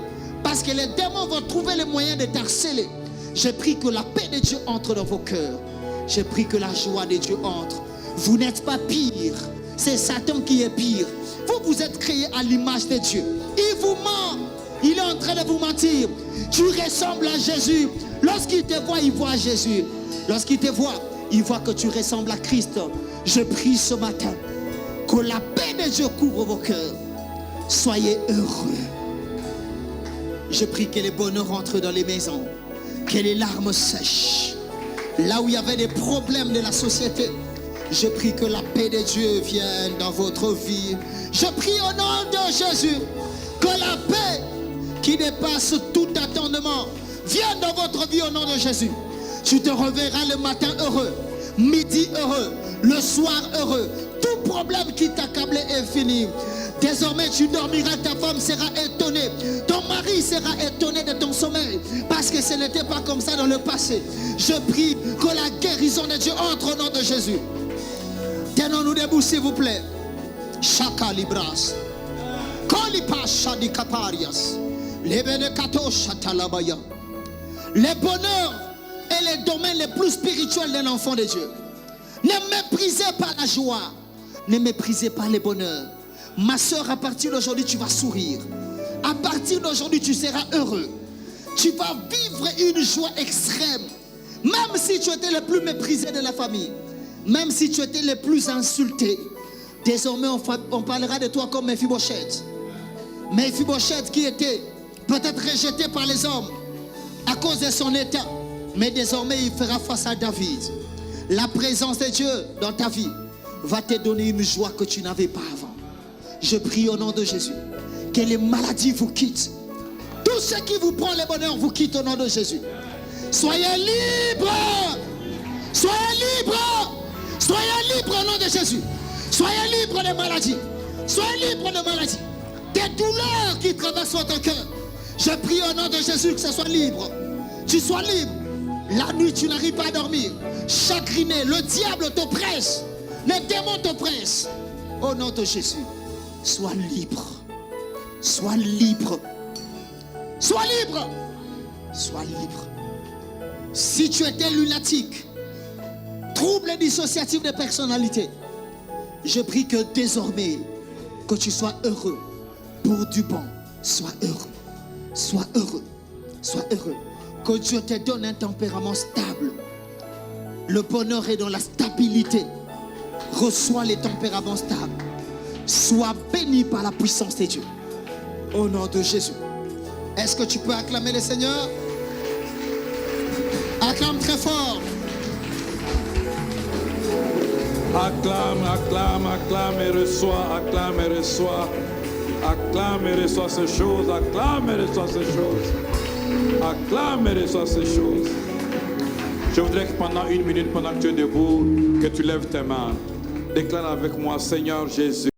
Speaker 4: Parce que les démons vont trouver les moyens de t'harceler. Je prie que la paix de Dieu entre dans vos cœurs. Je prie que la joie de Dieu entre. Vous n'êtes pas pire. C'est Satan qui est pire. Vous, vous êtes créés à l'image de Dieu. Il vous ment. Il est en train de vous mentir. Tu ressembles à Jésus. Lorsqu'il te voit, il voit Jésus. Lorsqu'il te voit, il voit que tu ressembles à Christ. Je prie ce matin que la paix de Dieu couvre vos cœurs. Soyez heureux. Je prie que les bonheurs rentrent dans les maisons. Que les larmes sèchent. Là où il y avait des problèmes de la société, je prie que la paix de Dieu vienne dans votre vie. Je prie au nom de Jésus que la paix qui dépasse tout attendement vienne dans votre vie au nom de Jésus. Tu te reverras le matin heureux, midi heureux, le soir heureux. Tout problème qui t'accablait est fini. Désormais tu dormiras, ta femme sera étonnée. Ton mari sera étonné de ton sommeil. Parce que ce n'était pas comme ça dans le passé. Je prie que la guérison de Dieu entre au nom de Jésus. Tenons-nous debout s'il vous plaît. Chaka libras. Kolipa shadi kaparias. Lebenekato shatalabaya. Les bonheurs est le domaine le plus spirituel d'un enfant de Dieu. Ne méprisez pas la joie. Ne méprisez pas les bonheurs. Ma soeur, à partir d'aujourd'hui, tu vas sourire. À partir d'aujourd'hui, tu seras heureux. Tu vas vivre une joie extrême. Même si tu étais le plus méprisé de la famille. Même si tu étais le plus insulté. Désormais, on parlera de toi comme Mephibosheth. Mephibosheth qui était peut-être rejeté par les hommes à cause de son état. Mais désormais, il fera face à David. La présence de Dieu dans ta vie va te donner une joie que tu n'avais pas avant. Je prie au nom de Jésus que les maladies vous quittent. Tout ce qui vous prend le bonheur vous quitte au nom de Jésus. Soyez libres. Soyez libres. Soyez libres au nom de Jésus. Soyez libres des maladies. Soyez libres de maladies. Des douleurs qui traversent votre cœur. Je prie au nom de Jésus que ce soit libre. Tu sois libre. La nuit, tu n'arrives pas à dormir. Chagriné, le diable t'oppresse. Les démons t'oppressent. Au nom de Jésus, sois libre. Sois libre. Sois libre. Sois libre. Si tu étais lunatique, trouble dissociatif de personnalité, je prie que désormais, que tu sois heureux pour du bon. Sois heureux. Sois heureux. Sois heureux. Que Dieu te donne un tempérament stable. Le bonheur est dans la stabilité. Reçois les tempéraments stables. Sois béni par la puissance de Dieu. Au nom de Jésus. Est-ce que tu peux acclamer le Seigneur? Acclame très fort.
Speaker 3: Acclame, acclame, acclame et reçois, acclame et reçois. Acclame et reçois ces choses, acclame et reçois ces choses. Acclame et reçois ces choses. Je voudrais que pendant 1 minute, pendant que tu es debout, que tu lèves tes mains. Déclare avec moi, Seigneur Jésus.